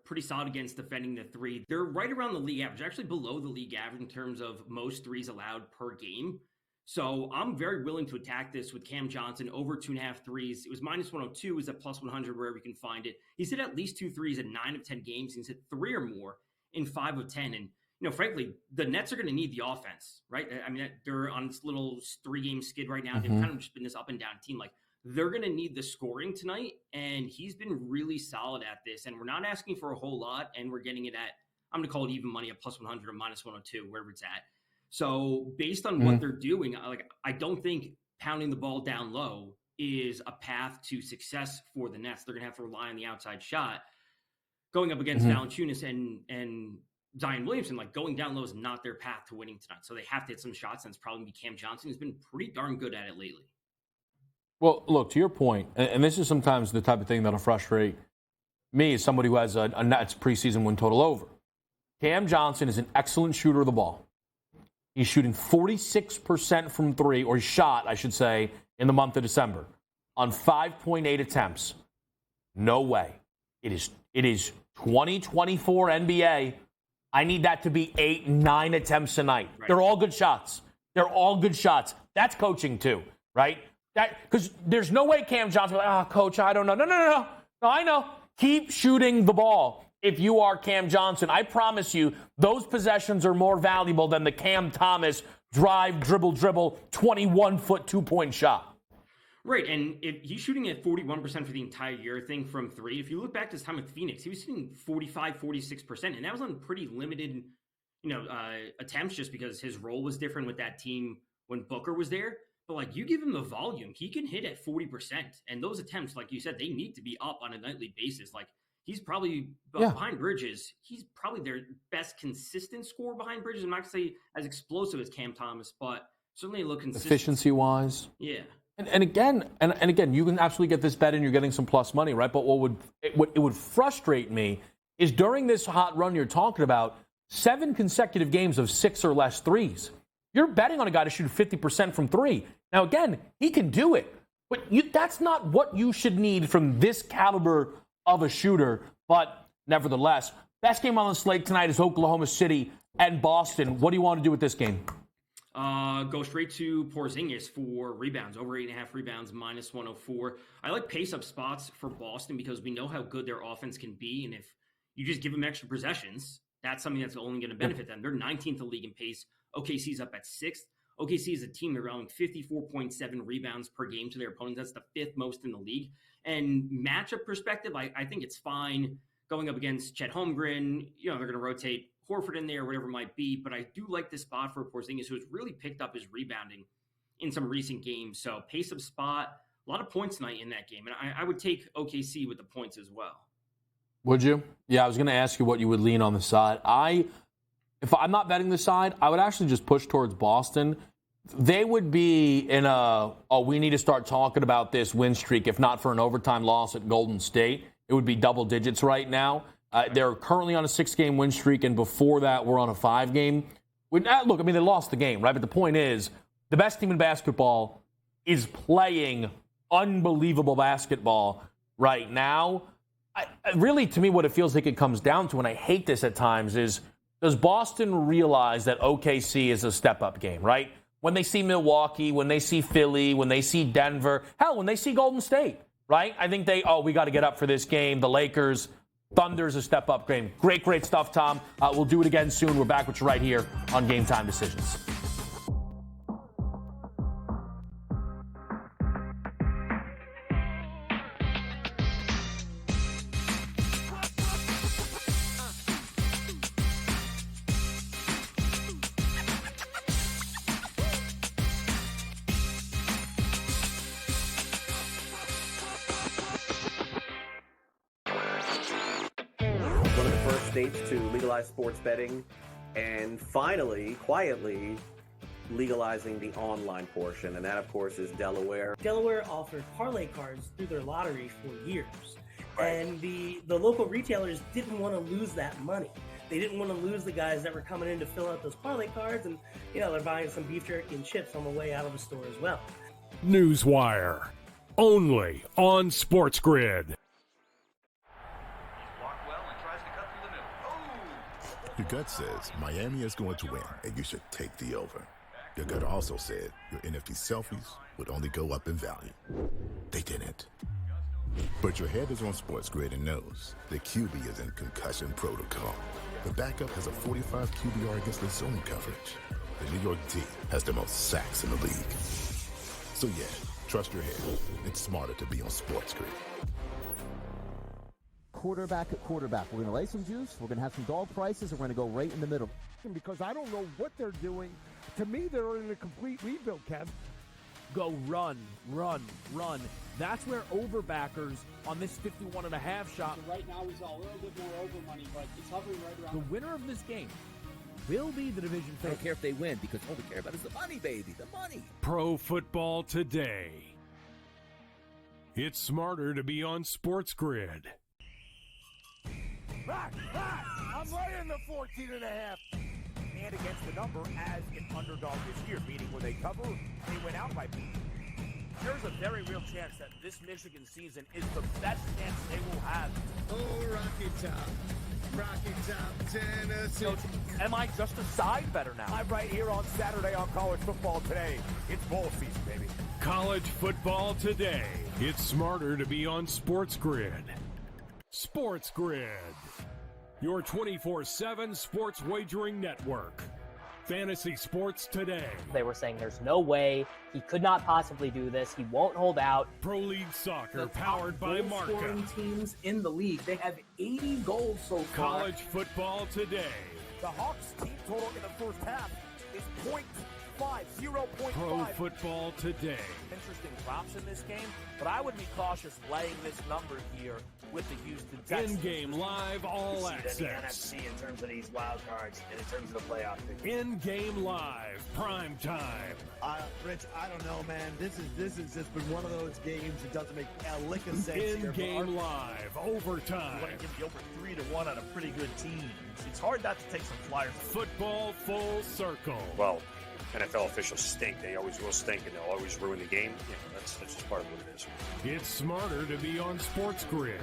pretty solid against defending the 3. They're right around the league average, actually below the league average in terms of most threes allowed per game. So I'm very willing to attack this with Cam Johnson over 2.5 threes. It was minus 102. Is at plus 100 wherever you can find it. He's hit at least 2 threes in 9 of 10 games. He's hit 3 or more in 5 of 10. And frankly, the Nets are going to need the offense, right? I mean, they're on this little 3-game skid right now. They've kind of just been this up and down team. Like they're going to need the scoring tonight, and he's been really solid at this. And we're not asking for a whole lot, and we're getting it at, I'm going to call it even money at plus 100 or minus 102, wherever it's at. So based on what they're doing, I don't think pounding the ball down low is a path to success for the Nets. They're going to have to rely on the outside shot. Going up against Valanciunas and Zion Williamson, like going down low is not their path to winning tonight. So they have to hit some shots, and it's probably going to be Cam Johnson, who's been pretty darn good at it lately. Well, look, to your point, and this is sometimes the type of thing that'll frustrate me as somebody who has a Nets preseason win total over. Cam Johnson is an excellent shooter of the ball. He's shooting 46% from 3, or he shot, I should say, in the month of December on 5.8 attempts. No way. It is 2024 NBA. I need that to be 8, 9 attempts a night. Right. They're all good shots. That's coaching too, right? Because there's no way Cam Johnson will be like, coach, I don't know. No, I know. Keep shooting the ball if you are Cam Johnson. I promise you, those possessions are more valuable than the Cam Thomas drive, dribble, 21-foot two-point shot. Right, and if he's shooting at 41% for the entire year thing from three, if you look back to his time with Phoenix, he was shooting 45, 46%, and that was on pretty limited, attempts just because his role was different with that team when Booker was there. But, like, you give him the volume, he can hit at 40%, and those attempts, like you said, they need to be up on a nightly basis. Like, he's probably behind Bridges. He's probably their best consistent scorer behind Bridges. I'm not going to say as explosive as Cam Thomas, but certainly look consistent. Efficiency-wise. Yeah. And again, you can absolutely get this bet and you're getting some plus money, right? But what would frustrate me is during this hot run you're talking about, 7 consecutive games of 6 or less threes. You're betting on a guy to shoot 50% from 3. Now, again, he can do it, but that's not what you should need from this caliber of a shooter. But nevertheless, best game on the slate tonight is Oklahoma City and Boston. What do you want to do with this game? Go straight to Porzingis for rebounds, over 8.5 rebounds, minus 104. I like pace-up spots for Boston because we know how good their offense can be, and if you just give them extra possessions, that's something that's only going to benefit them. They're 19th in the league in pace. OKC's up at 6th. OKC is a team that allowing 54.7 rebounds per game to their opponents. That's the 5th most in the league. And matchup perspective, I think it's fine going up against Chet Holmgren. They're going to rotate Horford in there, whatever it might be. But I do like this spot for Porzingis, who has really picked up his rebounding in some recent games. So pace of spot, a lot of points tonight in that game. And I would take OKC with the points as well. Would you? Yeah, I was going to ask you what you would lean on the side. If I'm not betting the side, I would actually just push towards Boston. They would be in we need to start talking about this win streak, if not for an overtime loss at Golden State. It would be double digits right now. They're currently on a 6-game win streak, and before that, we're on a 5-game. Look, they lost the game, right? But the point is, the best team in basketball is playing unbelievable basketball right now. Really, to me, what it feels like it comes down to, and I hate this at times, is does Boston realize that OKC is a step-up game, right? When they see Milwaukee, when they see Philly, when they see Denver, hell, when they see Golden State, right? I think we got to get up for this game. The Lakers, Thunder's a step-up game. Great stuff, Tom. We'll do it again soon. We're back with you right here on Game Time Decisions. States to legalize sports betting and finally, quietly, legalizing the online portion. And that, of course, is Delaware. Delaware offered parlay cards through their lottery for years. And the local retailers didn't want to lose that money. They didn't want to lose the guys that were coming in to fill out those parlay cards. And, they're buying some beef jerky and chips on the way out of the store as well. Newswire. Only on SportsGrid. Your gut says Miami is going to win, and you should take the over. Your gut also said your NFT selfies would only go up in value. They didn't. But your head is on SportsGrid and knows the QB is in concussion protocol. The backup has a 45 QBR against the zone coverage. The New York D has the most sacks in the league. So yeah, trust your head. It's smarter to be on SportsGrid. Quarterback at quarterback. We're going to lay some juice. We're going to have some dog prices, and we're going to go right in the middle. Because I don't know what they're doing. To me, they're in a complete rebuild, Kev. Go run. That's where overbackers on this 51.5 shot. So right now we saw a little bit more over money, but it's hovering right around. The winner of this game will be the division favorite. I don't care if they win because all we care about is the money, baby. The money. Pro Football Today. It's smarter to be on SportsGrid. Back! I'm laying the 14.5. And against the number as an underdog this year, meaning when they cover, they went out by beat. There's a very real chance that this Michigan season is the best chance they will have. Oh, Rocky Top, Tennessee. So, am I just a side better now? I'm right here on Saturday on College Football Today. It's bowl season, baby. College football today. It's smarter to be on SportsGrid. SportsGrid, your 24/7 sports wagering network. Fantasy sports today. They were saying there's no way he could not possibly do this. He won't hold out. Pro League Soccer powered by Marca. Scoring teams in the league. They have 80 goals so far. College football today. The Hawks team total in the first half is 0.5. Pro football today. Interesting props in this game, but I would be cautious laying this number here with the Houston Texans. In-game live all access. The NFC in terms of these wild cards and in terms of the playoff picture. In-game live, prime time. Rich, I don't know, man. This has just been one of those games that doesn't make a lick of sense. In-game live, overtime. You want to give the over 3-1 on a pretty good team. It's hard not to take some flyers. Football full circle. Well, NFL officials stink. They always will stink, and they'll always ruin the game. That's just part of what it is. It's smarter to be on SportsGrid.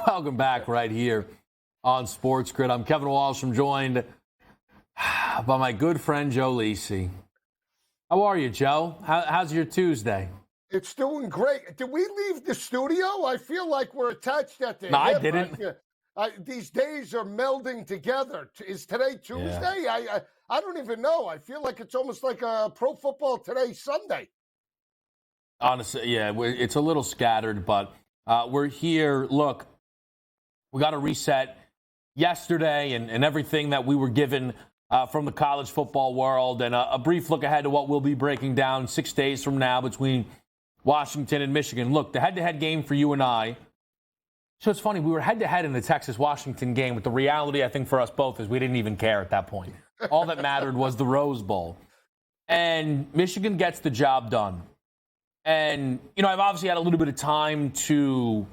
Welcome back right here on SportsGrid. I'm Kevin Walsh. I'm joined by my good friend Joe Lisi. How are you, Joe? How's your Tuesday? It's doing great. Did we leave the studio? I feel like we're attached at the hip. I didn't. These days are melding together. Is today Tuesday? Yeah. I don't even know. I feel like it's almost like a Pro Football Today Sunday. Honestly, yeah, it's a little scattered, but we're here. Look, we got to reset yesterday and everything that we were given from the college football world, and a brief look ahead to what we'll be breaking down 6 days from now between Washington and Michigan. Look, the head-to-head game for you and I. So it's funny, we were head-to-head in the Texas-Washington game, but the reality, I think, for us both is we didn't even care at that point. All that mattered was the Rose Bowl. And Michigan gets the job done. And, I've obviously had a little bit of time to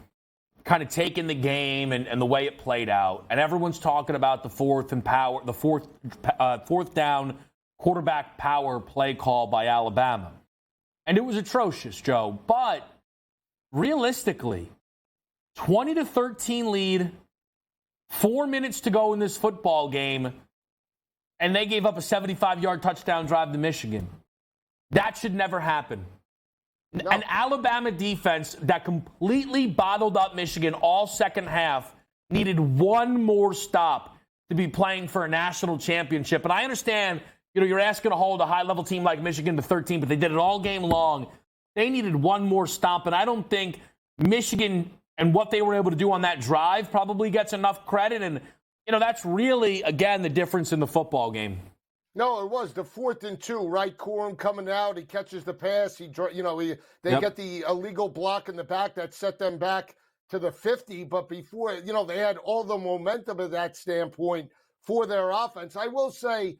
kind of take in the game and the way it played out. And everyone's talking about the fourth down quarterback power play call by Alabama. And it was atrocious, Joe. But realistically, 20-13 lead, 4 minutes to go in this football game, and they gave up a 75-yard touchdown drive to Michigan. That should never happen. No. An Alabama defense that completely bottled up Michigan all second half needed one more stop to be playing for a national championship. And I understand, you're asking to hold a high-level team like Michigan to 13, but they did it all game long. They needed one more stop, and I don't think Michigan and what they were able to do on that drive probably gets enough credit. And, that's really, again, the difference in the football game. No, it was the 4th and 2, right? Corum coming out, he catches the pass. They get the illegal block in the back that set them back to the 50. But before, they had all the momentum of that standpoint for their offense. I will say,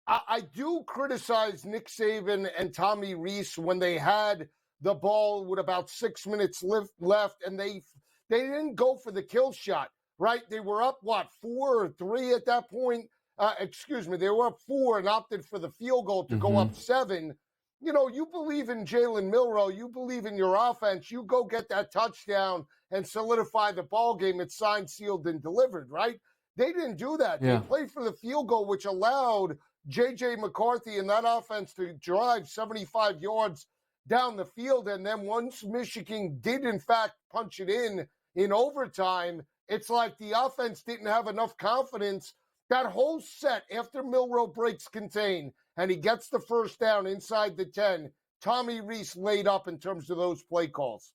I do criticize Nick Saban and Tommy Rees when they had the ball with about 6 minutes left, and they didn't go for the kill shot, right? They were up, 4 or 3 at that point? They were up 4 and opted for the field goal to go up 7. You believe in Jalen Milroe. You believe in your offense. You go get that touchdown and solidify the ball game. It's signed, sealed, and delivered, right? They didn't do that. Yeah. They played for the field goal, which allowed J.J. McCarthy and that offense to drive 75 yards down the field. And then once Michigan did, in fact, punch it in overtime, it's like the offense didn't have enough confidence. That whole set, after Milroe breaks contain and he gets the first down inside the 10, Tommy Rees laid up in terms of those play calls.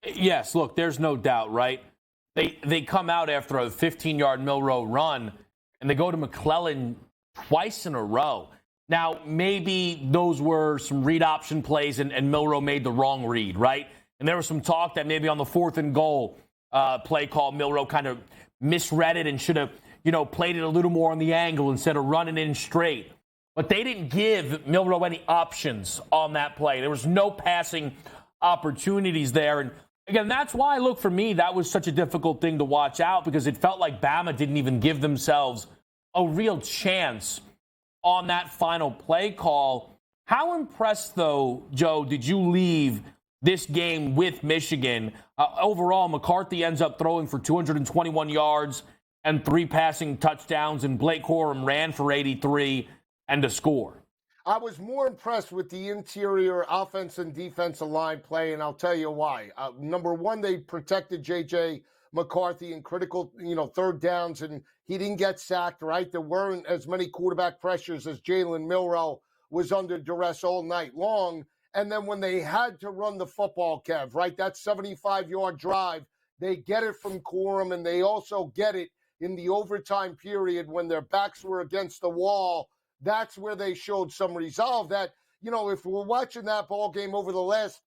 Yes, look, there's no doubt, right? They come out after a 15-yard Milroe run, and they go to McClellan twice in a row. Now, maybe those were some read option plays, and Milroe made the wrong read, right? And there was some talk that maybe on the 4th and goal play call, Milroe kind of misread it and should have played it a little more on the angle instead of running in straight. But they didn't give Milroe any options on that play. There was no passing opportunities there. And again, that's why, look, for me, that was such a difficult thing to watch out because it felt like Bama didn't even give themselves a real chance on that final play call. How impressed, though, Joe, did you leave this game with Michigan? Overall, McCarthy ends up throwing for 221 yards and 3 passing touchdowns, and Blake Corum ran for 83 and a score. I was more impressed with the interior offense and defensive line play, and I'll tell you why. Number one, they protected J.J. McCarthy in critical, third downs, and he didn't get sacked, right? There weren't as many quarterback pressures as Jalen Milroe was under duress all night long. And then when they had to run the football, Kev, right, that 75-yard drive, they get it from Corum, and they also get it in the overtime period when their backs were against the wall. That's where they showed some resolve that, if we're watching that ball game over the last,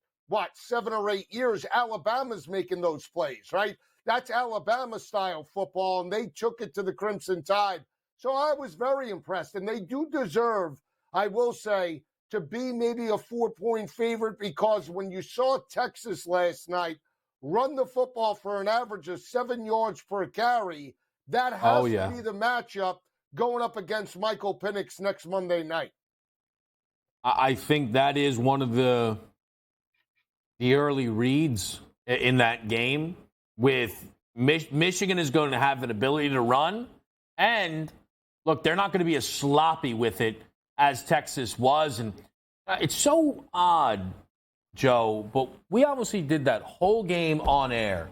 7 or 8 years, Alabama's making those plays, right? That's Alabama-style football, and they took it to the Crimson Tide. So I was very impressed, and they do deserve, I will say, to be maybe a 4-point favorite because when you saw Texas last night run the football for an average of 7 yards per carry, that has to be the matchup going up against Michael Penix next Monday night. I think that is one of the early reads in that game with Michigan is going to have an ability to run. And, look, they're not going to be as sloppy with it as Texas was. And it's so odd, Joe, but we obviously did that whole game on air.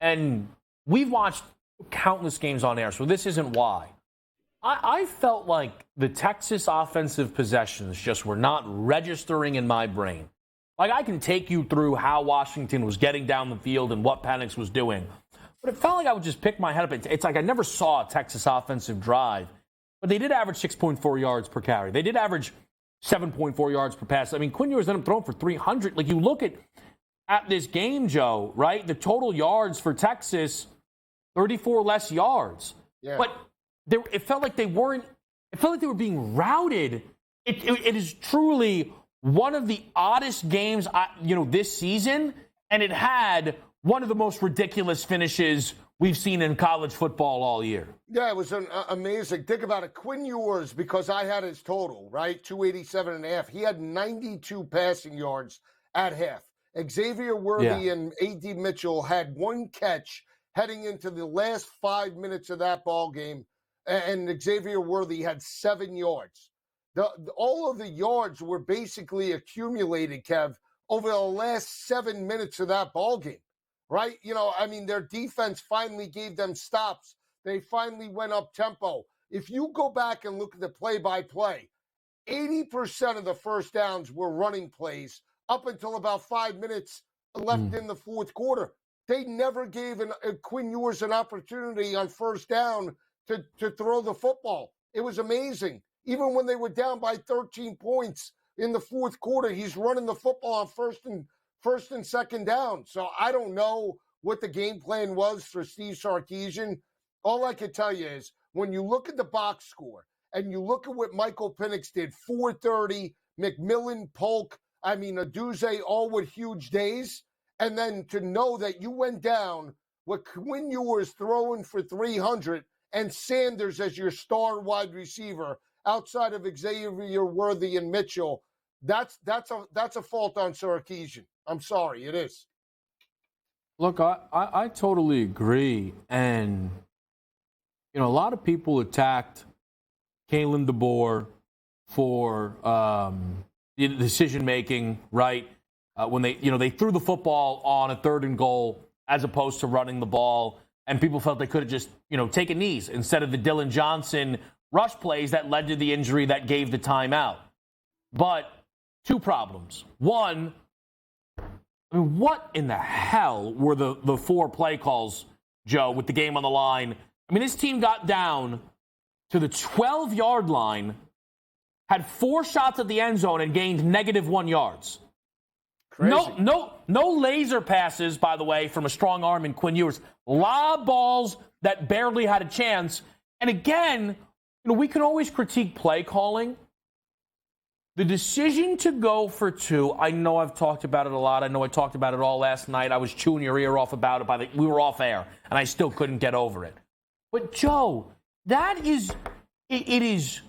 And we've watched countless games on air, so this isn't why. I felt like the Texas offensive possessions just were not registering in my brain. Like, I can take you through how Washington was getting down the field and what Penix was doing. But it felt like I would just pick my head up. It's like I never saw a Texas offensive drive. But they did average 6.4 yards per carry. They did average 7.4 yards per pass. I mean, Quinn Ewers ended up throwing for 300. Like, you look at this game, Joe, right? The total yards for Texas, 34 less yards. Yeah. But it felt like they weren't. It felt like they were being routed. It is truly one of the oddest games, this season, and it had one of the most ridiculous finishes we've seen in college football all year. Yeah, it was amazing. Think about it. Quinn Ewers, because I had his total, right, 287.5. He had 92 passing yards at half. Xavier Worthy and A.D. Mitchell had one catch heading into the last 5 minutes of that ball game. And Xavier Worthy had 7 yards. All of the yards were basically accumulated, Kev, over the last 7 minutes of that ball game, right? Their defense finally gave them stops. They finally went up tempo. If you go back and look at the play-by-play, 80% of the first downs were running plays up until about 5 minutes left in the fourth quarter. They never gave Quinn Ewers an opportunity on first down to throw the football. It was amazing. Even when they were down by 13 points in the fourth quarter, he's running the football on first and second down. So I don't know what the game plan was for Steve Sarkisian. All I can tell you is when you look at the box score and you look at what Michael Penix did, 430, McMillan, Polk, Aduze, all with huge days. And then to know that you went down with Quinn Ewers throwing for 300 and Sanders as your star wide receiver outside of Xavier Worthy and Mitchell, that's a fault on Sarkisian. I'm sorry, it is. Look, I totally agree. And, a lot of people attacked Kalen DeBoer for the decision-making, right? When they threw the football on a 3rd and goal as opposed to running the ball. And people felt they could have just, taken knees instead of the Dylan Johnson rush plays that led to the injury that gave the timeout. But 2 problems. One, what in the hell were the 4 play calls, Joe, with the game on the line? This team got down to the 12-yard line, had 4 shots at the end zone, and gained -1 yards. Crazy. No laser passes, by the way, from a strong arm in Quinn Ewers. Lob balls that barely had a chance. And again, we can always critique play calling. The decision to go for 2, I know I've talked about it a lot. I know I talked about it all last night. I was chewing your ear off about it. We were off air, and I still couldn't get over it. But, Joe, it is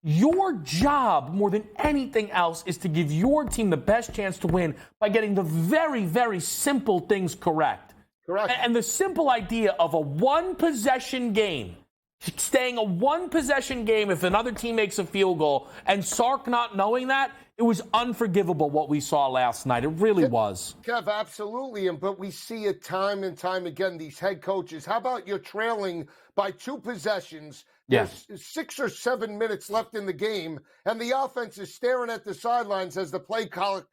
your job more than anything else is to give your team the best chance to win by getting the very, very simple things correct. Correct. And the simple idea of a one-possession game, staying a one-possession game if another team makes a field goal, and Sark not knowing that, it was unforgivable what we saw last night. It really was. Kev, absolutely. But we see it time and time again, these head coaches. How about you're trailing by 2 possessions? Yes. There's 6 or 7 minutes left in the game, and the offense is staring at the sidelines as the play clock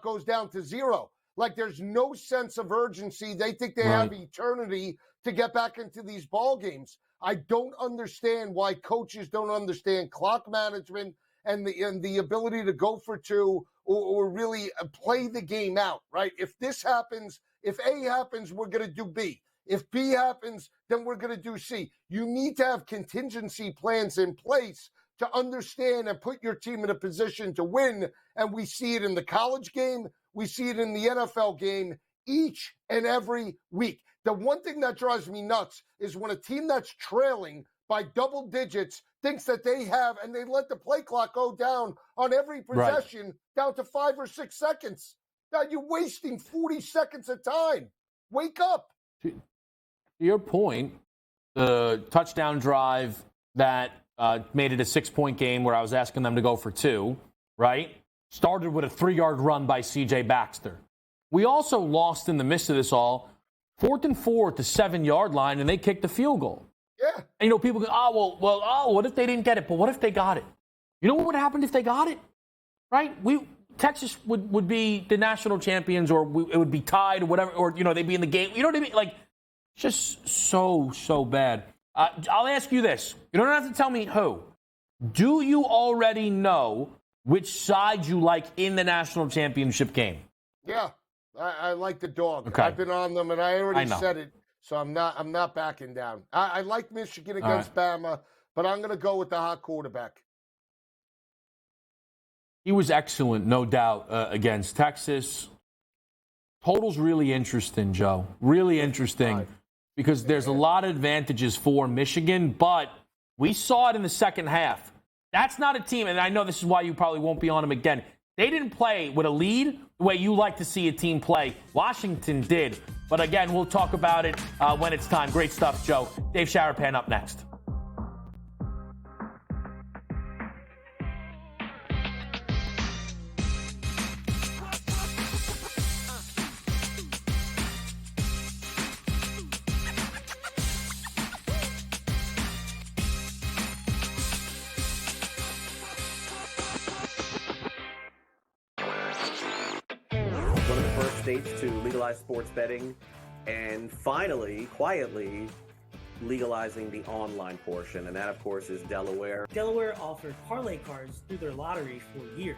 goes down to 0. Like there's no sense of urgency. They think they have eternity to get back into these ball games. I don't understand why coaches don't understand clock management and the ability to go for 2 or really play the game out, right? If this happens, if A happens, we're going to do B. If B happens, then we're going to do C. You need to have contingency plans in place to understand and put your team in a position to win. And we see it in the college game. We see it in the NFL game each and every week. The one thing that drives me nuts is when a team that's trailing by double digits thinks that they have, and they let the play clock go down on every possession down to 5 or 6 seconds. Now you're wasting 40 seconds of time. Wake up. To your point, the touchdown drive that made it a 6-point game where I was asking them to go for 2, right? Started with a 3-yard run by C.J. Baxter. We also lost in the midst of this all, 4th and 4 at the 7-yard line, and they kicked the field goal. Yeah. And, people go, what if they didn't get it? But what if they got it? You know what would happen if they got it? Right? Texas would be the national champions, or it would be tied or whatever, or, they'd be in the game. You know what I mean? Like, just so bad. I'll ask you this. You don't have to tell me who. Do you already know which side you like in the national championship game? Yeah, I like the dog. Okay. I've been on them, and I already said it, so I'm not backing down. I like Michigan against Bama, but I'm going to go with the hot quarterback. He was excellent, no doubt, against Texas. Total's really interesting, Joe. Really interesting, because there's a lot of advantages for Michigan, but we saw it in the second half. That's not a team, and I know this is why you probably won't be on them again. They didn't play with a lead the way you like to see a team play. Washington did. But again, we'll talk about it when it's time. Great stuff, Joe. Dave Sharapan up next. States to legalize sports betting, and finally, quietly, legalizing the online portion. And that, of course, is Delaware. Delaware offered parlay cards through their lottery for years.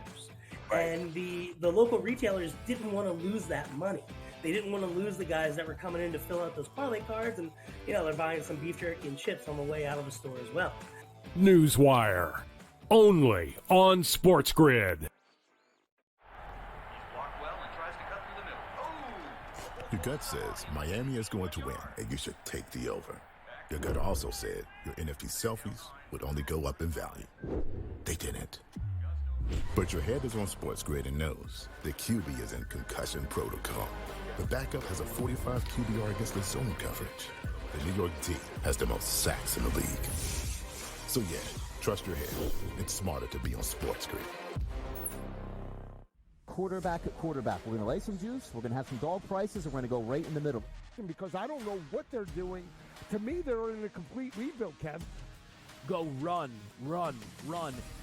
And the local retailers didn't want to lose that money. They didn't want to lose the guys that were coming in to fill out those parlay cards, and they're buying some beef jerky and chips on the way out of the store as well. Newswire, only on SportsGrid. Your gut says Miami is going to win, and you should take the over. Your gut also said your NFT selfies would only go up in value. They didn't. But your head is on SportsGrid and knows the QB is in concussion protocol. The backup has a 45 QBR against the zone coverage. The New York D has the most sacks in the league. So yeah, trust your head. It's smarter to be on SportsGrid. Quarterback at quarterback. We're going to lay some juice. We're going to have some dog prices, and we're going to go right in the middle. Because I don't know what they're doing. To me, they're in a complete rebuild, Kev. Go run.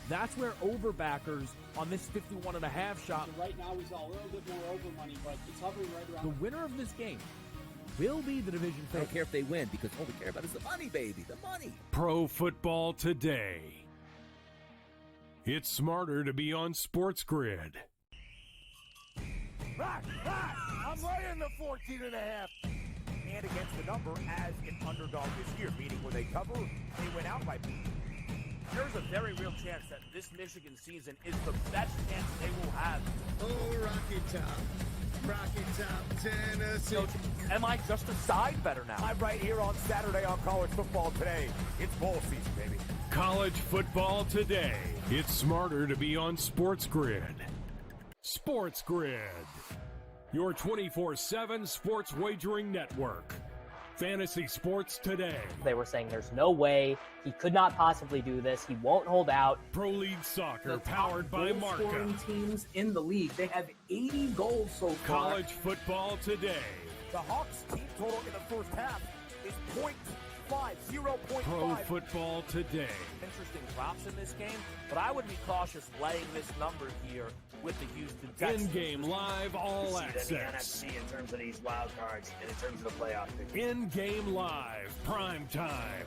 That's where overbackers on this 51.5 shot. So right now we saw a little bit more over money, but it's hovering right around. The winner of this game will be the division I favorite. don't care if they win, because all we care about is the money, baby. The money. Pro Football Today. It's smarter to be on SportsGrid. I'm laying the 14.5. And against the number as an underdog this year, meaning when they cover, they went out by there's a very real chance that this Michigan season is the best chance they will have. Oh, Rocky Top. Rocky Top, Tennessee. Am I just a side better now? I'm right here on Saturday on College Football Today. It's bowl season, baby. College football today. It's smarter to be on SportsGrid. SportsGrid, your 24/7 sports wagering network. Fantasy sports today. They were saying there's no way he could not possibly do this. He won't hold out. Pro League Soccer, powered by Marca. Scoring teams in the league. They have 80 goals so far. College football today. The Hawks team total in the first half is 0.5. Pro football today. Interesting props in this game, but I would be cautious laying this number here with the Houston Texans. In-game live all access. In the NFC in terms of these wild cards and in terms of the playoff picture. In-game live, prime time.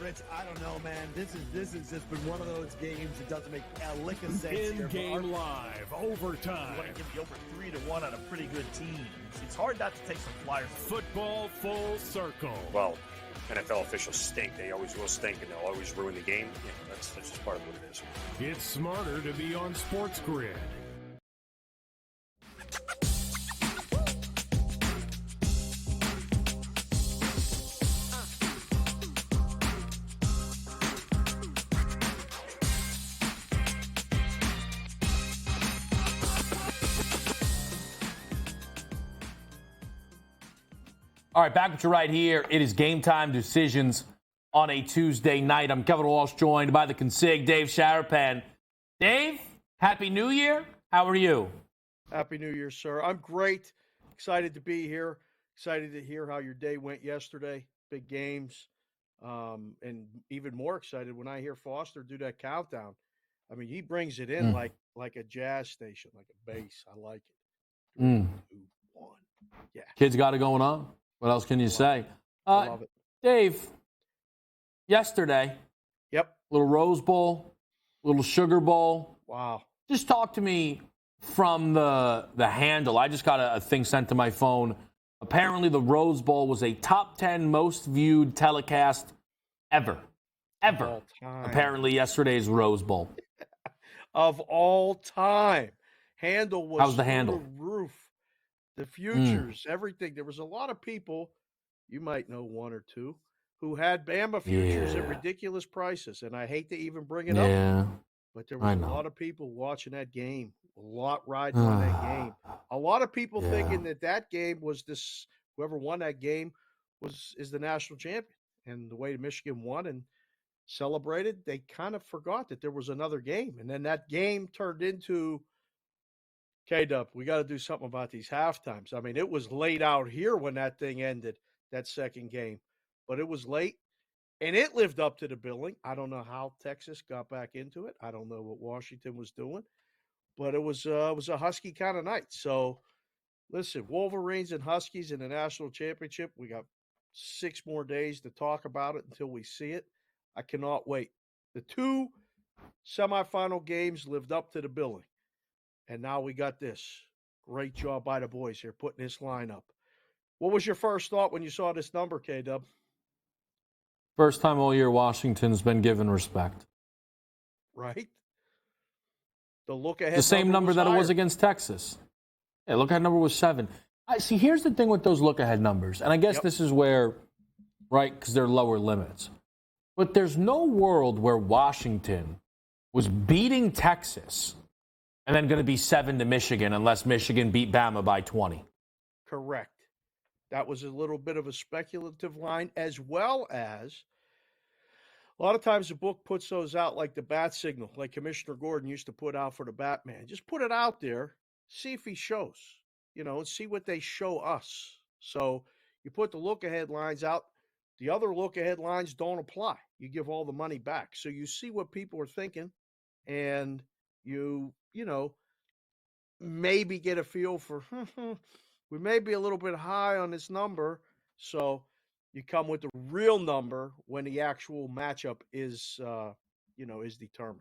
Rich, I don't know, man. This has just been one of those games that doesn't make a lick of sense. In-game live, overtime. You want to give the over 3-1 on a pretty good team. It's hard not to take some flyers. Football full circle. Well, NFL officials stink. They always will stink, and they'll always ruin the game. Yeah, that's just part of what it is. It's smarter to be on SportsGrid. All right, back with you right here. It is Game Time Decisions on a Tuesday night. I'm Kevin Walsh, joined by the consig, Dave Sharapan. Dave, Happy New Year. How are you? Happy New Year, sir. I'm great. Excited to be here. Excited to hear how your day went yesterday. Big games. And even more excited when I hear Foster do that countdown. I mean, he brings it in like a jazz station, like a bass. I like it. 3, 2, 1. Yeah. Kids got it going on. What else can you say? I love it. Dave, yesterday, little Rose Bowl, little Sugar Bowl. Wow. Just talk to me from the handle. I just got a thing sent to my phone. Apparently, the Rose Bowl was a top 10 most viewed telecast ever. Apparently, yesterday's Rose Bowl. Of all time. Handle was How's the handle? through the roof. The futures, everything. There was a lot of people, you might know one or two, who had Bama futures at ridiculous prices. And I hate to even bring it up, but there was a lot of people watching that game, a lot riding on that game. A lot of people thinking that game was this, whoever won that game is the national champion. And the way Michigan won and celebrated, they kind of forgot that there was another game. And then that game turned into, K-Dub, we got to do something about these halftimes. I mean, it was late out here when that thing ended, that second game. But it was late, and it lived up to the billing. I don't know how Texas got back into it. I don't know what Washington was doing. But it was a Husky kind of night. So, listen, Wolverines and Huskies in the national championship. We got 6 more days to talk about it until we see it. I cannot wait. The 2 semifinal games lived up to the billing. And now we got this. Great job by the boys here putting this line up. What was your first thought when you saw this number, K-Dub? First time all year Washington's been given respect. Right? The look-ahead The same number that it was against Texas. Yeah, look-ahead number was 7. See, here's the thing with those look-ahead numbers. And I guess this is where, right, because they're lower limits. But there's no world where Washington was beating Texas and then going to be 7 to Michigan unless Michigan beat Bama by 20. Correct. That was a little bit of a speculative line, as well as a lot of times the book puts those out like the bat signal, like Commissioner Gordon used to put out for the Batman. Just put it out there, see if he shows, and see what they show us. So you put the look-ahead lines out. The other look-ahead lines don't apply. You give all the money back. So you see what people are thinking, and you maybe get a feel for, we may be a little bit high on this number. So you come with the real number when the actual matchup is determined.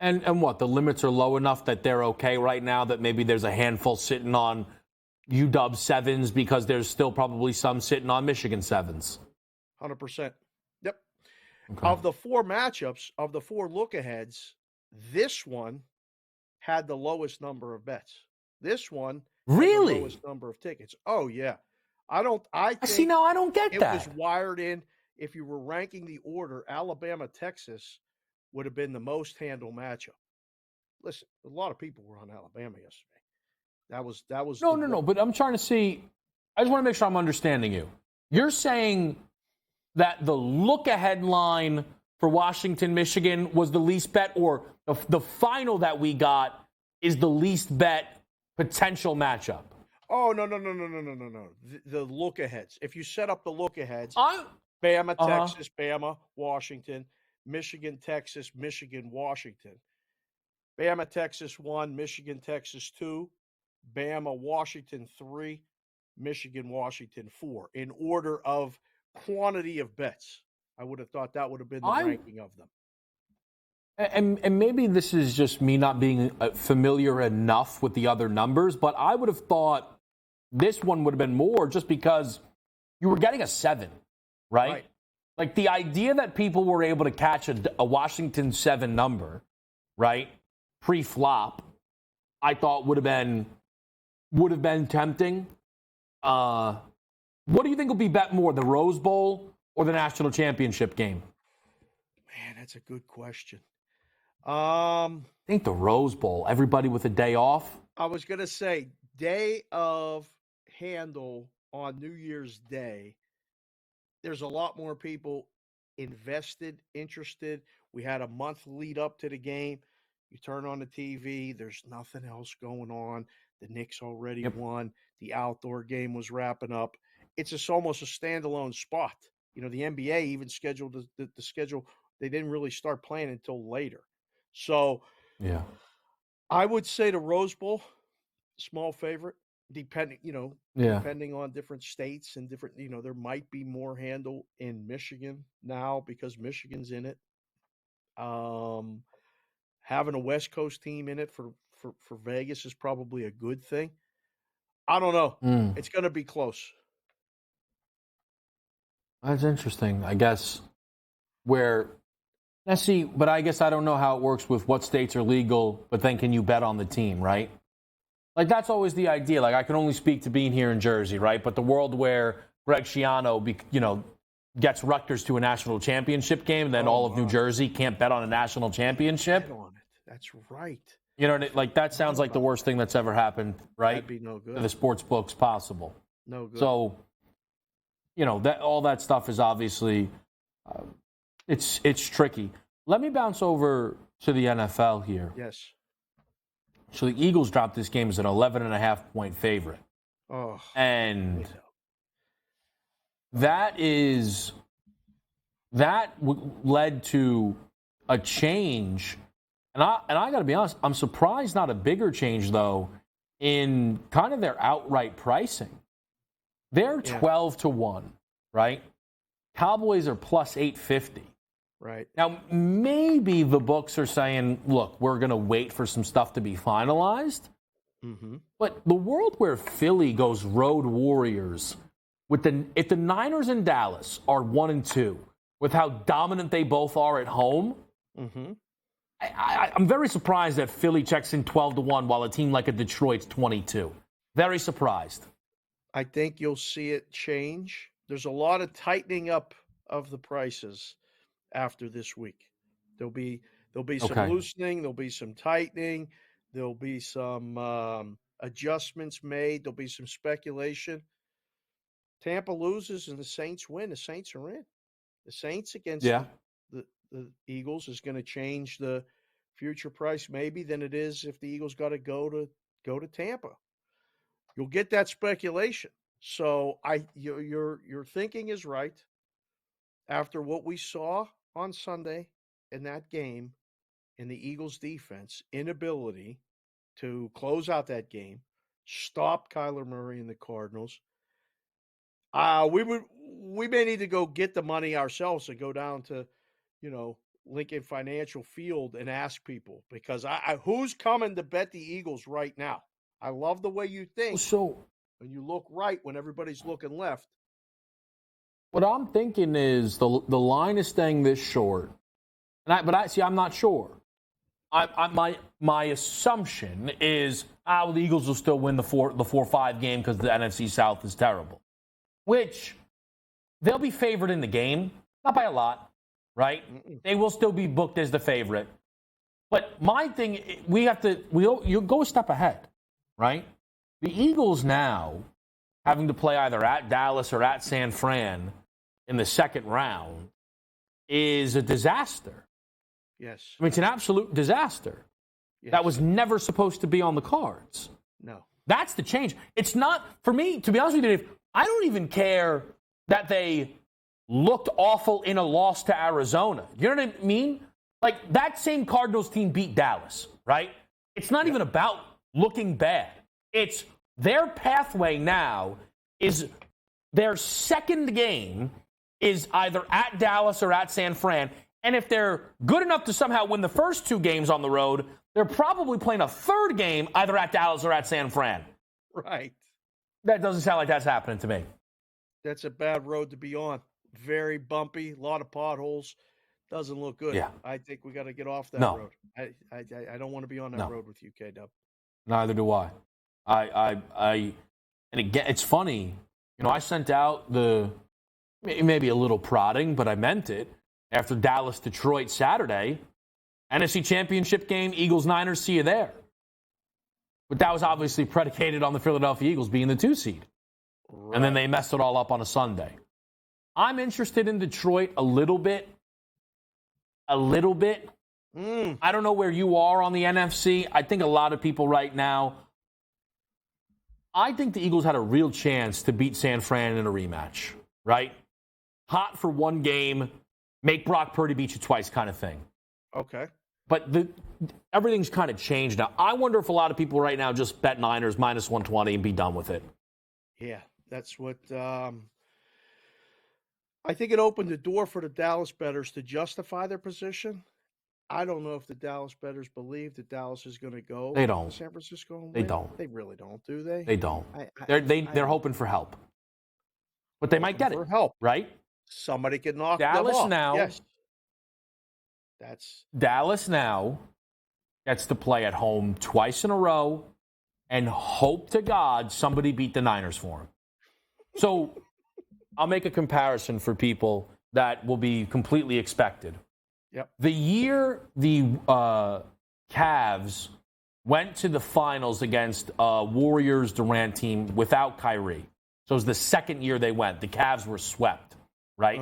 And what, the limits are low enough that they're okay right now, that maybe there's a handful sitting on UW 7s because there's still probably some sitting on Michigan 7s? 100%. Yep. Of the 4 matchups, of the 4 look-aheads, this one had the lowest number of bets. This one had the lowest number of tickets. Oh, yeah. I think see, now I don't get it that. was wired in. If you were ranking the order, Alabama-Texas would have been the most handled matchup. Listen, a lot of people were on Alabama yesterday. That was No. But I'm trying to see. I just want to make sure I'm understanding you. You're saying that the look-ahead line for Washington, Michigan was the least bet, or the final that we got is the least bet potential matchup? Oh, no. The look-aheads. If you set up the look-aheads, Bama, Texas, Bama, Washington, Michigan, Texas, Michigan, Washington. Bama, Texas 1, Michigan, Texas 2, Bama, Washington 3, Michigan, Washington 4, in order of quantity of bets. I would have thought that would have been the ranking of them. And maybe this is just me not being familiar enough with the other numbers, but I would have thought this one would have been more just because you were getting a 7, right? Like the idea that people were able to catch a Washington 7 number, right, pre-flop, I thought would have been tempting. What do you think will be bet more, the Rose Bowl or the national championship game? Man, that's a good question. I think the Rose Bowl, everybody with a day off. I was going to say day of handle on New Year's Day. There's a lot more people invested, interested. We had a month lead up to the game. You turn on the TV, there's nothing else going on. The Knicks already won. The outdoor game was wrapping up. It's just almost a standalone spot. You know, the NBA even scheduled the schedule. They didn't really start playing until later. So, yeah, I would say the Rose Bowl, small favorite, depending on different states and different, there might be more handle in Michigan now because Michigan's in it. Having a West Coast team in it for Vegas is probably a good thing. I don't know. It's going to be close. That's interesting. I guess but I guess I don't know how it works with what states are legal, but then can you bet on the team, right? Like, that's always the idea. Like, I can only speak to being here in Jersey, right? But the world where Greg Schiano, gets Rutgers to a national championship game, and then all of New Jersey can't bet on a national championship. Bet on it. That's right. You know, like that sounds like the worst thing that's ever happened, right? That'd be no good. To the sports books possible. No good. So, that all that stuff is obviously it's tricky. Let me bounce over to the NFL here. Yes. So the Eagles dropped this game as an 11.5-point favorite. Oh. And that led to a change. And I got to be honest, I'm surprised not a bigger change, though, in kind of their outright pricing. They're 12-1, right? Cowboys are plus 850. Right. Now, maybe the books are saying, look, we're going to wait for some stuff to be finalized. Mm-hmm. But the world where Philly goes road warriors, if the Niners and Dallas are 1-2, with how dominant they both are at home, mm-hmm. I'm very surprised that Philly checks in 12-1 while a team like a Detroit's 22. Very surprised. I think you'll see it change. There's a lot of tightening up of the prices after this week. There'll be some loosening, there'll be some tightening, there'll be some adjustments made, there'll be some speculation. Tampa loses and the Saints win. The Saints are in. The Saints against the Eagles is going to change the future price maybe than it is if the Eagles got to go to Tampa. You'll get that speculation. So your thinking is right. After what we saw on Sunday in that game, in the Eagles' defense inability to close out that game, stop Kyler Murray and the Cardinals, we may need to go get the money ourselves and go down to, Lincoln Financial Field and ask people, because who's coming to bet the Eagles right now? I love the way you think. So when you look right when everybody's looking left. What I'm thinking is the line is staying this short. I'm not sure. My assumption is, the Eagles will still win the 4-5 game because the NFC South is terrible. Which, they'll be favored in the game. Not by a lot, right? They will still be booked as the favorite. But my thing, you go a step ahead, right? The Eagles now, having to play either at Dallas or at San Fran in the second round, is a disaster. Yes. I mean, it's an absolute disaster. Yes. That was never supposed to be on the cards. No. That's the change. It's not, for me, to be honest with you, Dave, I don't even care that they looked awful in a loss to Arizona. You know what I mean? Like, that same Cardinals team beat Dallas, right? It's not even about looking bad. It's their pathway now is their second game is either at Dallas or at San Fran. And if they're good enough to somehow win the first two games on the road, they're probably playing a third game either at Dallas or at San Fran. Right. That doesn't sound like that's happening to me. That's a bad road to be on. Very bumpy, a lot of potholes. Doesn't look good. Yeah. I think we got to get off that road. I don't want to be on that road with you, K-Dub. Neither do I. And again, it's funny. You know, I sent out maybe a little prodding, but I meant it. After Dallas-Detroit Saturday, NFC Championship game, Eagles-Niners, see you there. But that was obviously predicated on the Philadelphia Eagles being the 2 seed. Right. And then they messed it all up on a Sunday. I'm interested in Detroit a little bit. I don't know where you are on the NFC. I think a lot of people right now, I think the Eagles had a real chance to beat San Fran in a rematch, right? Hot for one game, make Brock Purdy beat you twice kind of thing. Okay. But everything's kind of changed now. I wonder if a lot of people right now just bet Niners minus 120 and be done with it. Yeah, that's what I think it opened the door for the Dallas bettors to justify their position. I don't know if the Dallas bettors believe that Dallas is going to go They don't. to San Francisco. And They win. don't. They really don't, do they? They don't. They're hoping for help. But they might get it. For help. Right? Somebody could knock Dallas them off. now. Yes. Dallas now gets to play at home twice in a row and hope to God somebody beat the Niners for them. So I'll make a comparison for people that will be completely expected. Yep. The year the Cavs went to the finals against Warriors Durant team without Kyrie. So it was the second year they went. The Cavs were swept, right?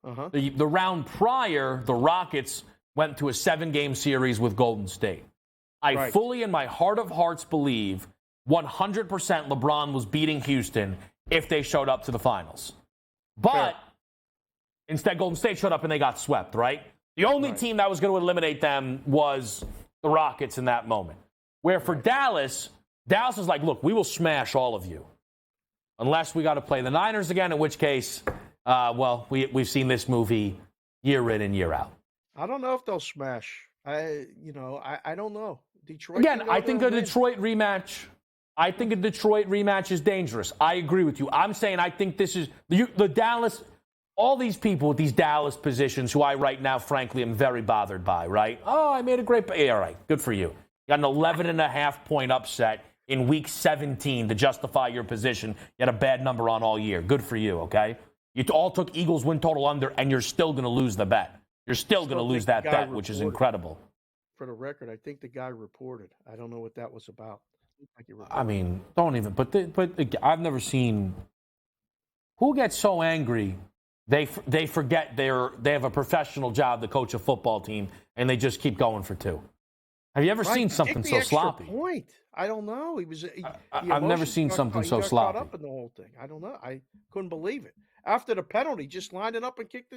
The round prior, the Rockets went to a 7-game series with Golden State. I fully, in my heart of hearts, believe 100% LeBron was beating Houston if they showed up to the finals. But instead, Golden State showed up and they got swept, right? The only team that was going to eliminate them was the Rockets in that moment. Where for Dallas is like, look, we will smash all of you. Unless we got to play the Niners again, in which case, we've seen this movie year in and year out. I don't know if they'll smash. I don't know. Detroit. Again, I think a Detroit rematch is dangerous. I agree with you. I'm saying I think this is the Dallas. All these people with these Dallas positions who I right now, frankly, am very bothered by, right? Oh, I made a great all right, good for you. You got an 11.5-point upset in week 17 to justify your position. You had a bad number on all year. Good for you, okay? You all took Eagles win total under, and you're still going to lose the bet. You're still going to lose that bet, which is incredible. For the record, I think the guy reported. I don't know what that was about. I mean, don't even. But I've never seen who gets so angry. They forget they have a professional job to coach a football team, and they just keep going for two. Have you ever seen something so sloppy? Point. I don't know. I've never seen something so sloppy. Caught up in the whole thing. I don't know. I couldn't believe it. After the penalty, just lined it up and kicked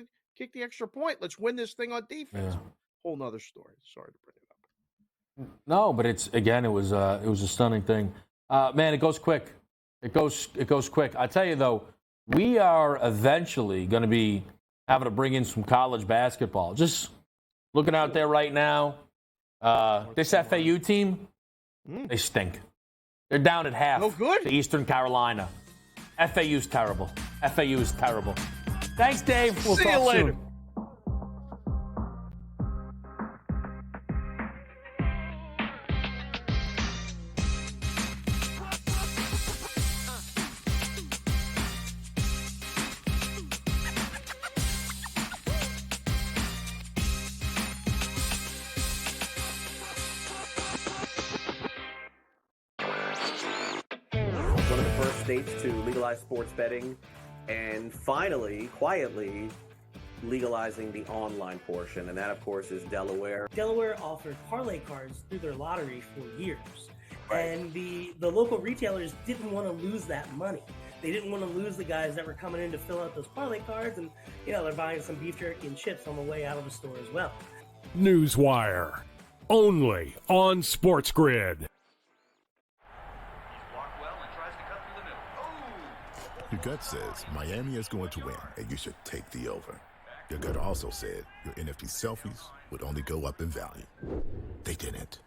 the extra point. Let's win this thing on defense. Yeah. Whole nother story. Sorry to bring it up. No, but it was a stunning thing. Man, it goes quick. It goes quick. I tell you though, we are eventually going to be having to bring in some college basketball. Just looking out there right now, this FAU team, they stink. They're down at half. No good. To Eastern Carolina. FAU's terrible. FAU is terrible. Thanks, Dave. We'll See talk you later. soon. One of the first states to legalize sports betting, and finally, quietly, legalizing the online portion. And that, of course, is Delaware. Delaware offered parlay cards through their lottery for years. And the local retailers didn't want to lose that money. They didn't want to lose the guys that were coming in to fill out those parlay cards, and they're buying some beef jerky and chips on the way out of the store as well. Newswire, only on SportsGrid. Your gut says Miami is going to win, and you should take the over. Your gut also said your NFT selfies would only go up in value. They didn't.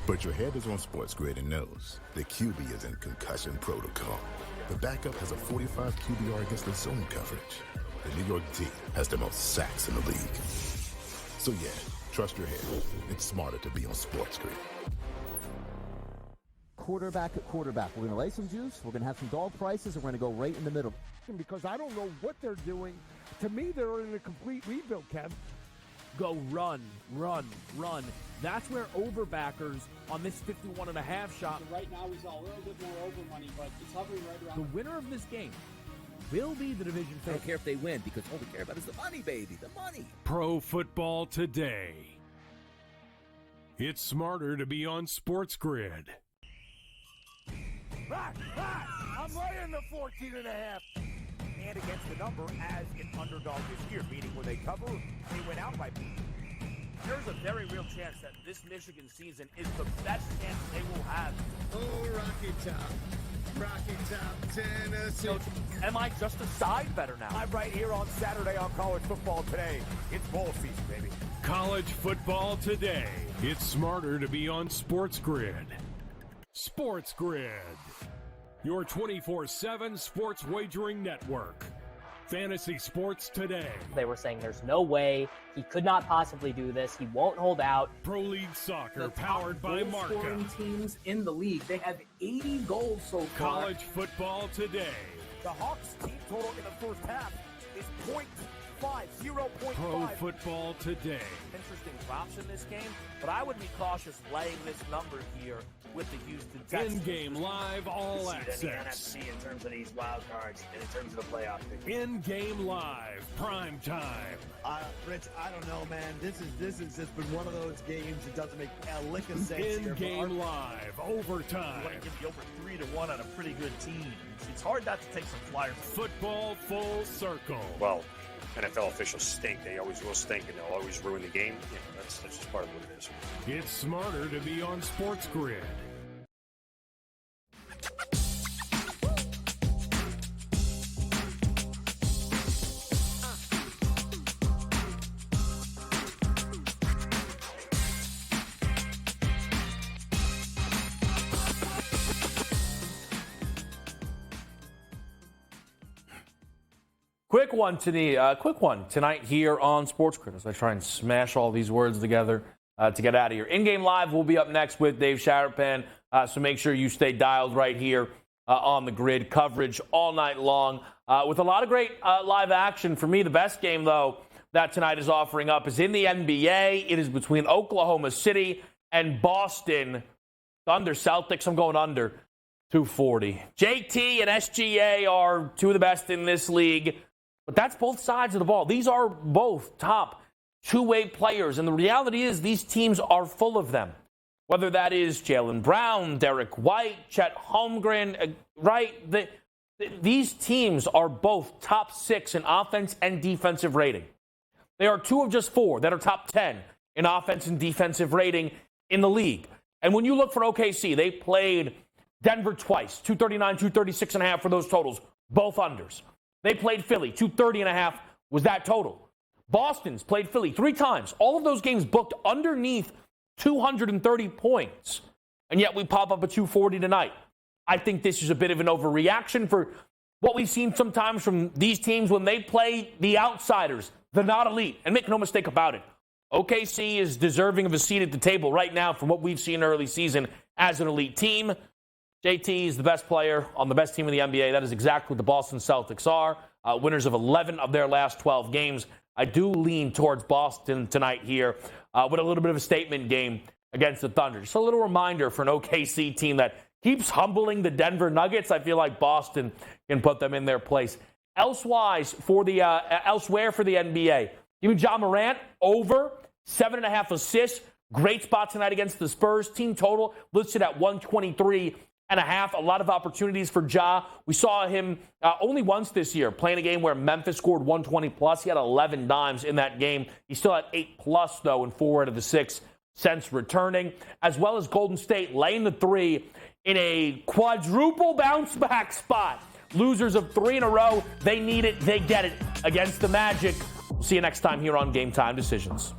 But your head is on SportsGrid and knows the QB is in concussion protocol. The backup has a 45 QBR against the zone coverage. The New York D has the most sacks in the league. So yeah, trust your head. It's smarter to be on SportsGrid. Quarterback at quarterback. We're going to lay some juice. We're going to have some dog prices, and we're going to go right in the middle. Because I don't know what they're doing. To me, they're in a complete rebuild, Kev. Go run, run, run. That's where overbackers on this 51.5 shot. Right now, we saw a little bit more over money, but it's hovering right around. The winner of this game will be the division I favorite. don't care if they win because all we care about is the money, baby. The money. Pro Football Today. It's smarter to be on SportsGrid. I'm laying the 14.5. And against the number as an underdog this year, meaning when they cover, they went out by. There's a very real chance that this Michigan season is the best chance they will have. Oh, Rocky Top, Tennessee. Am I just a side better now? I'm right here on Saturday on College Football Today. It's bowl season, baby. College Football Today. It's smarter to be on SportsGrid. SportsGrid, your 24/7 sports wagering network. Fantasy Sports Today. They were saying there's no way he could not possibly do this. He won't hold out. Pro League Soccer, The powered by Marca. Scoring teams in the league. They have 80 goals so far. College Football Today. The Hawks team total in the first half is 0.5. Pro Football Today. Interesting props in this game, but I would be cautious laying this number here with the Houston Texans. In-game live, all access. The NFC in terms of these wild cards and in terms of the playoff picture. In-game live, prime time. Rich, I don't know, man. This has just been one of those games that doesn't make a lick of sense here. In-game live, overtime. You want to give the over 3-1 on a pretty good team. It's hard not to take some flyers. Football full circle. Well, NFL officials stink. They always will stink, and they'll always ruin the game. That's just part of what it is. It's smarter to be on SportsGrid. Quick one tonight here on SportsGrid as I try and smash all these words together to get out of here. In-game live will be up next with Dave Sharapan, so make sure you stay dialed right here on the grid. Coverage all night long with a lot of great live action. For me, the best game, though, that tonight is offering up is in the NBA. It is between Oklahoma City and Boston. Thunder Celtics, I'm going under 240. JT and SGA are two of the best in this league. But that's both sides of the ball. These are both top two-way players. And the reality is these teams are full of them. Whether that is Jaylen Brown, Derek White, Chet Holmgren, right? These teams are both top 6 in offense and defensive rating. They are 2 of just 4 that are top 10 in offense and defensive rating in the league. And when you look for OKC, they played Denver twice, 239, 236.5 for those totals, both unders. They played Philly, 230.5 was that total. Boston's played Philly 3 times. All of those games booked underneath 230 points. And yet we pop up at 240 tonight. I think this is a bit of an overreaction for what we've seen sometimes from these teams when they play the outsiders, the not elite. And make no mistake about it, OKC is deserving of a seat at the table right now from what we've seen early season as an elite team. JT is the best player on the best team in the NBA. That is exactly what the Boston Celtics are. Winners of 11 of their last 12 games. I do lean towards Boston tonight here with a little bit of a statement game against the Thunder. Just a little reminder for an OKC team that keeps humbling the Denver Nuggets. I feel like Boston can put them in their place. Elsewhere for the NBA, give me John Morant over 7.5 assists. Great spot tonight against the Spurs. Team total listed at 123.5. A lot of opportunities for Ja. We saw him only once this year playing a game where Memphis scored 120 plus. He had 11 dimes in that game. He still had 8 plus though in 4 out of the 6 since returning, as well as Golden State laying the 3 in a quadruple bounce back spot. Losers of 3 in a row. They need it. They get it against the Magic. We'll see you next time here on Game Time Decisions.